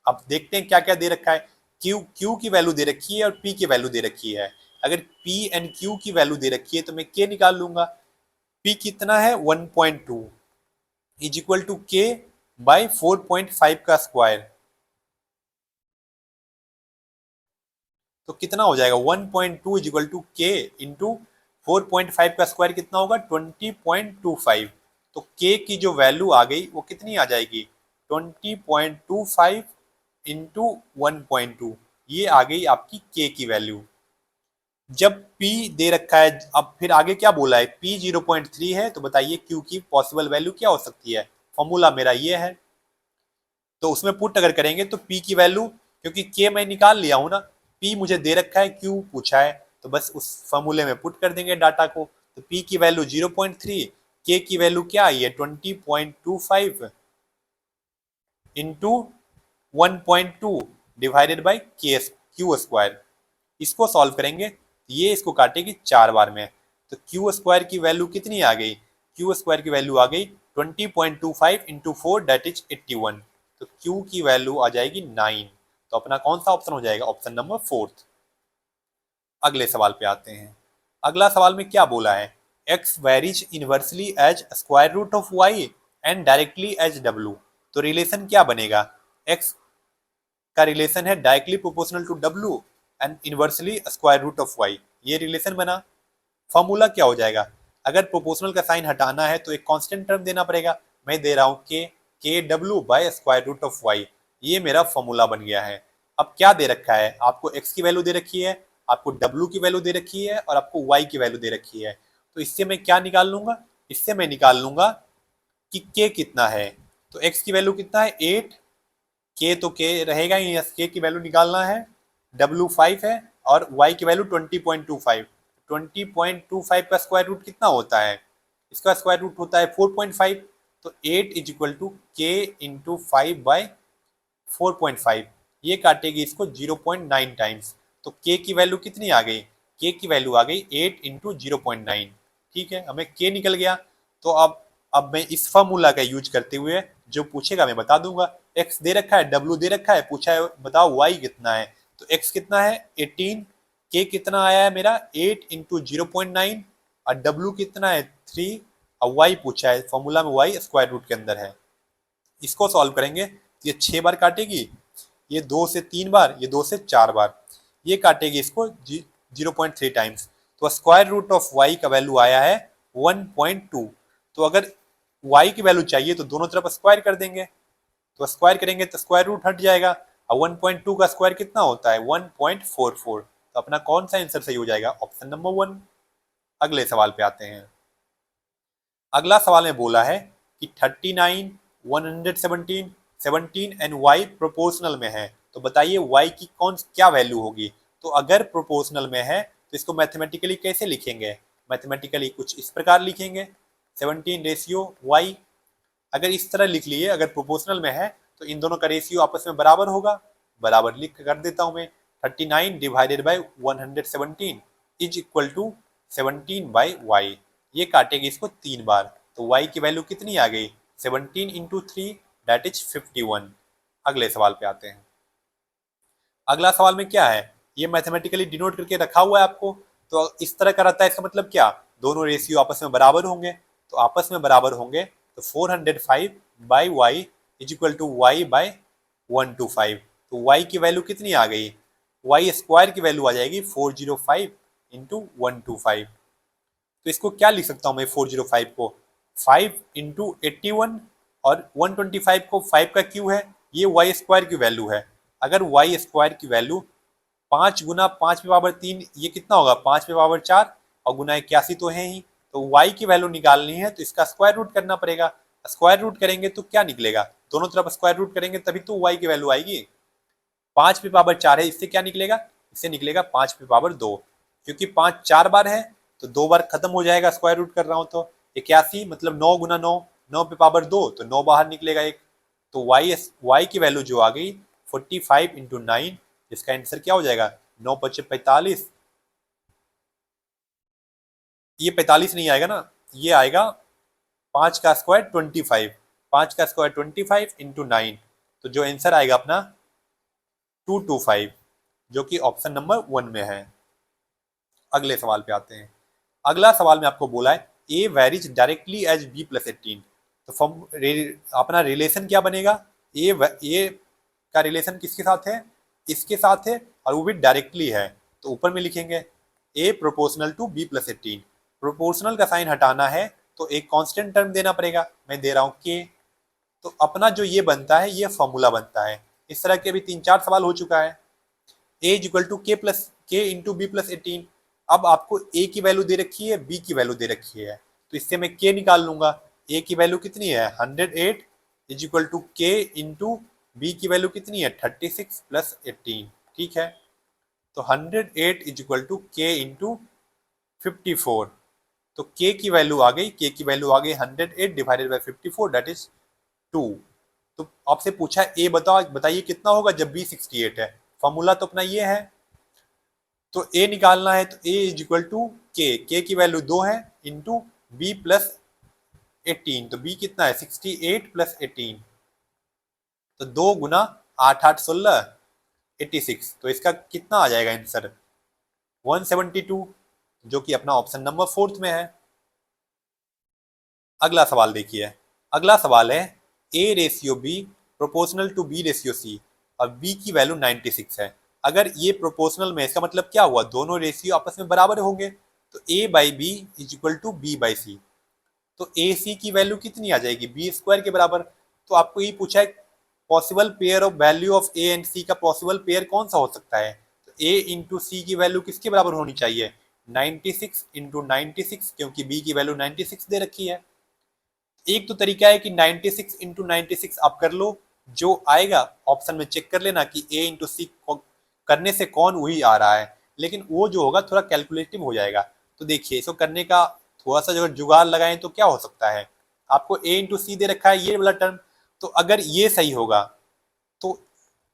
[SPEAKER 1] अब देखते हैं क्या क्या दे रखा है, क्यू की वैल्यू दे रखी है और P की वैल्यू दे रखी है। अगर P एंड Q की वैल्यू दे रखी है तो मैं K निकाल लूंगा, P कितना है 1.2 is equal to K by 4.5 का स्क्वायर, तो कितना हो जाएगा 1.2 is equal to k into 4.5 का स्क्वायर कितना होगा 20.25। तो के की जो वैल्यू आ गई वो कितनी आ जाएगी 20.25 इंटू 1.2, ये आ गई आपकी के की वैल्यू। जब P दे रखा है, अब फिर आगे क्या बोला है, P 0.3 है, तो बताइए Q की पॉसिबल वैल्यू क्या हो सकती है, फॉर्मूला मेरा ये है, तो उसमें पुट अगर करेंगे तो P की वैल्यू, क्योंकि K मैं निकाल लिया हूं ना, P मुझे दे रखा है, Q पूछा है, तो बस उस फॉर्मूले में पुट कर देंगे डाटा को, तो P की वैल्यू 0.3, K की वैल्यू क्या आई है 20.25 into 1.2 divided by Q square. इसको सॉल्व करेंगे, ये इसको काटेगी 4 बार में, तो क्यू स्क्वायर की वैल्यू कितनी आ गई, क्यू स्क्वायर की वैल्यू आ गई 20.25 इंटू 4 दैट इज 81, तो Q की वैल्यू आ जाएगी 9। तो अपना कौन सा ऑप्शन हो जाएगा, ऑप्शन नंबर 4। अगले सवाल पे आते हैं। अगला सवाल में क्या बोला है, x varies inversely as square root of y and directly as w। तो रिलेशन क्या बनेगा, x का रिलेशन है directly proportional to w and inversely square root of y, ये रिलेशन बना। फॉर्मूला क्या हो जाएगा, अगर प्रोपोर्शनल का साइन हटाना है तो एक कांस्टेंट टर्म देना पड़ेगा, मैं दे रहा हूं के डब्ल्यू by square root of y, ये मेरा फॉर्मूला बन गया है। अब क्या दे रखा है, आपको x की वैल्यू दे रखी है, आपको w की वैल्यू दे रखी है और आपको y की वैल्यू दे रखी है, तो इससे मैं क्या निकाल लूंगा, इससे मैं निकाल लूंगा कि k कितना है, तो x की वैल्यू कितना है 8, k तो k रहेगा ही, k की वैल्यू निकालना है, w 5 है और y की वैल्यू 20.25, 20.25 का स्क्वायर रूट कितना होता है, इसका स्क्वायर रूट होता है 4.5, तो 8 is equal to k into 5 by 4.5, ये काटेगी इसको 0.9 टाइम्स, तो के की वैल्यू कितनी आ गई, के की वैल्यू आ गई 8 इंटू 0.9। ठीक है, हमें के निकल गया। तो अब मैं इस फॉर्मूला का यूज करते हुए जो पूछेगा मैं बता दूंगा, x दे रखा है, w दे रखा है, पूछा है बताओ y कितना है, तो x कितना है 18, k कितना आया है मेरा 8 इंटू 0.9 और w कितना है 3 और y पूछा है, फॉर्मूला में y स्क्वायर रूट के अंदर है। इसको सॉल्व करेंगे तो ये 6 बार काटेगी, ये 2 से 3 बार, ये 2 से 4 बार, ये काटेगी इसको 0.3 टाइम्स, तो स्क्वायर रूट ऑफ y का वैल्यू आया है 1.2। तो अगर y की वैल्यू चाहिए तो दोनों तरफ स्क्वायर कर देंगे, तो स्क्वायर करेंगे तो स्क्वायर रूट हट जाएगा, और 1.2 का स्क्वायर कितना होता है 1.44, तो अपना कौन सा आंसर सही हो जाएगा, ऑप्शन नंबर 1। अगले सवाल पे आते हैं। अगला सवाल में बोला है कि 39, 117, 17 एंड y प्रोपोर्शनल में है, तो बताइए y की कौन क्या वैल्यू होगी। तो अगर प्रोपोर्शनल में है तो इसको मैथमेटिकली कैसे लिखेंगे, मैथमेटिकली कुछ इस प्रकार लिखेंगे 17 रेशियो y। अगर इस तरह लिख लिए, अगर प्रोपोर्शनल में है तो इन दोनों का रेशियो आपस में बराबर होगा, बराबर लिख कर देता हूं मैं। 39 divided by 117 is equal to 17 by y. ये काटेंगे इसको 3 बार, तो y की वैल्यू कितनी आ गई, 17 इंटू 3 दैट इज 51। अगले सवाल पे आते हैं। अगला सवाल में क्या है, ये मैथमेटिकली डिनोट करके रखा हुआ है आपको, तो इस तरह का रहता है। इसका मतलब क्या, दोनों रेशियो आपस में बराबर होंगे, तो आपस में बराबर होंगे तो 405 by y is equal to y by 125। तो y की वैल्यू कितनी आ गई, y स्क्वायर की वैल्यू आ जाएगी 405 इंटू 125। तो इसको क्या लिख सकता हूँ मैं, 405 को 5 इंटू 81 और 125 को 5 का क्यू है, ये वाई स्क्वायर की वैल्यू है। अगर वाई स्क्वायर की वैल्यू 5 गुना 5 पे पावर 3, ये कितना होगा 5 पे पावर 4 और गुना 81 तो है ही। तो y की वैल्यू निकालनी है तो इसका स्क्वायर रूट करना पड़ेगा। स्क्वायर रूट करेंगे तो क्या निकलेगा, दोनों तरफ स्क्वायर रूट करेंगे तभी तो y की वैल्यू आएगी। 5 पे पावर 4 है, इससे क्या निकलेगा, इससे निकलेगा 5 पे पावर 2, क्योंकि 5 4 बार है तो 2 बार खत्म हो जाएगा, स्क्वायर रूट कर रहा हूं तो 81 मतलब 9 गुना 9, 9 पे पावर 2 तो 9 बाहर निकलेगा एक। तो y की वैल्यू जो आ गई 45 इंटू 9, इसका आंसर क्या हो जाएगा, 9 पच्चे 45, ये 45 नहीं आएगा ना, ये आएगा 5 का स्क्वायर 25, 5 का स्क्वायर 25 इंटू 9, तो जो आंसर आएगा अपना 225, जो कि ऑप्शन नंबर 1 में है। अगले सवाल पे आते हैं। अगला सवाल में आपको बोला है A varies directly as B plus 18, तो अपना रिलेशन क्या बनेगा, ए का रिलेशन किसके साथ है, इसके साथ है और वो भी डायरेक्टली है, तो ऊपर में लिखेंगे A proportional to B plus 18। Proportional का साइन हटाना है तो एक कांस्टेंट टर्म देना पड़ेगा, मैं दे रहा हूँ के। तो अपना जो ये बनता है ये फॉर्मूला बनता है। इस तरह के भी 3-4 सवाल हो चुका है। ए is equal to k into B plus 18। अब आपको ए की वैल्यू दे रखी है, बी की वैल्यू दे रखी है, तो इससे मैं के निकाल लूंगा। ए की वैल्यू कितनी है 108 is equal to k into B की वैल्यू कितनी है 36 प्लस 18, ठीक है। तो 108 is equal to k into 54, तो के की वैल्यू आ गई, के की वैल्यू आ गई 108 डिवाइडेड बाई 54 दैट इज 2। तो आपसे पूछा ए बताओ, बताइए कितना होगा जब बी 68 है, फॉर्मूला तो अपना ये है। तो ए निकालना है तो ए इज इक्वल टू के की वैल्यू 2 है इंटू बी प्लस 18, तो बी कितना है 68 प्लस 18, तो 2 गुना 8 8 16 86, तो इसका कितना आ जाएगा आंसर 172, जो कि अपना ऑप्शन नंबर 4 में है। अगला सवाल देखिए। अगला सवाल है a ratio b proportional to b ratio c और बी की वैल्यू 96 है। अगर ये प्रोपोर्शनल में, इसका मतलब क्या हुआ, दोनों रेशियो आपस में बराबर होंगे, तो A by B is equal to B by C. तो ए सी की वैल्यू कितनी आ जाएगी बी स्क्वायर के बराबर। तो आपको ये पूछा है possible pair of value of A and C का पॉसिबल पेयर कौन सा हो सकता है, तो ए इंटू सी की वैल्यू किसके बराबर होनी चाहिए 96 इंटू 96, क्योंकि बी की वैल्यू 96 दे रखी है। एक तो तरीका है कि 96 इंटू 96 आप कर लो, जो आएगा ऑप्शन में चेक कर लेना कि ए इंटू सी करने से कौन वही आ रहा है, लेकिन वो जो होगा थोड़ा कैलकुलेटिव हो जाएगा। तो देखिए इसको करने का थोड़ा सा जो जुगाड़ लगाएं तो क्या हो सकता है, आपको ए इंटू सी दे रखा है ये वाला टर्म, तो अगर ये सही होगा तो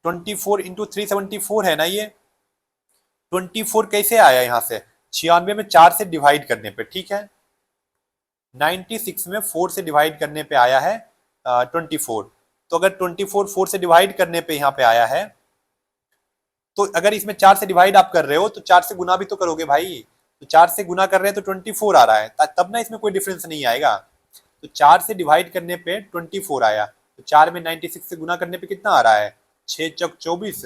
[SPEAKER 1] 24 इंटू 374 है ना, ये 24 कैसे आया यहाँ से 96 में 4 से डिवाइड करने पे, ठीक है 96 में 4 से डिवाइड करने पे आया है 24। तो अगर 24 4 से डिवाइड करने पे यहाँ पे आया है, तो अगर इसमें 4 से डिवाइड आप कर रहे हो तो 4 से गुना भी तो करोगे भाई, तो 4 से गुना कर रहे हैं तो 24 आ रहा है, तब ना इसमें कोई डिफरेंस नहीं आएगा। तो 4 से डिवाइड करने पे 24 आया, तो 4 में 96 से गुना करने पे कितना आ रहा है 6 चौक 24,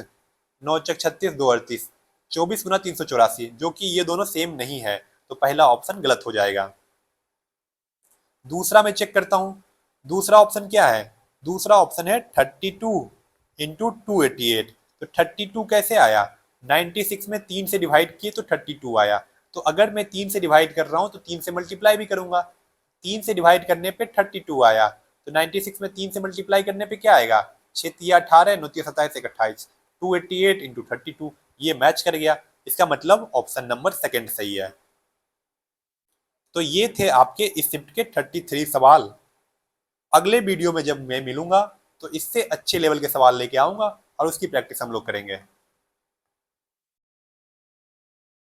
[SPEAKER 1] 9 चौक 36, 2 38, 24 गुना 384, जो कि ये दोनों सेम नहीं है, तो पहला ऑप्शन गलत हो जाएगा। दूसरा मैं चेक करता हूं, दूसरा ऑप्शन क्या है, दूसरा ऑप्शन है 32 इंटू 288। तो 32 कैसे आया 96 में 3 से डिवाइड किए तो 32 आया, तो अगर मैं 3 से डिवाइड कर रहा हूं तो 3 से मल्टीप्लाई भी करूंगा, 3 से डिवाइड करने पे 32 आया, तो 96 में 3 से मल्टीप्लाई करने पे क्या आएगा, 6 तिया 18, 9 तिया 27, 1 28, 288 इंटू 32, ये मैच कर गया। इसका मतलब ऑप्शन नंबर सेकंड सही है। तो ये थे आपके इस शिफ्ट के 33 सवाल। अगले वीडियो में जब मैं मिलूंगा तो इससे अच्छे लेवल के सवाल लेके आऊंगा और उसकी प्रैक्टिस हम लोग करेंगे।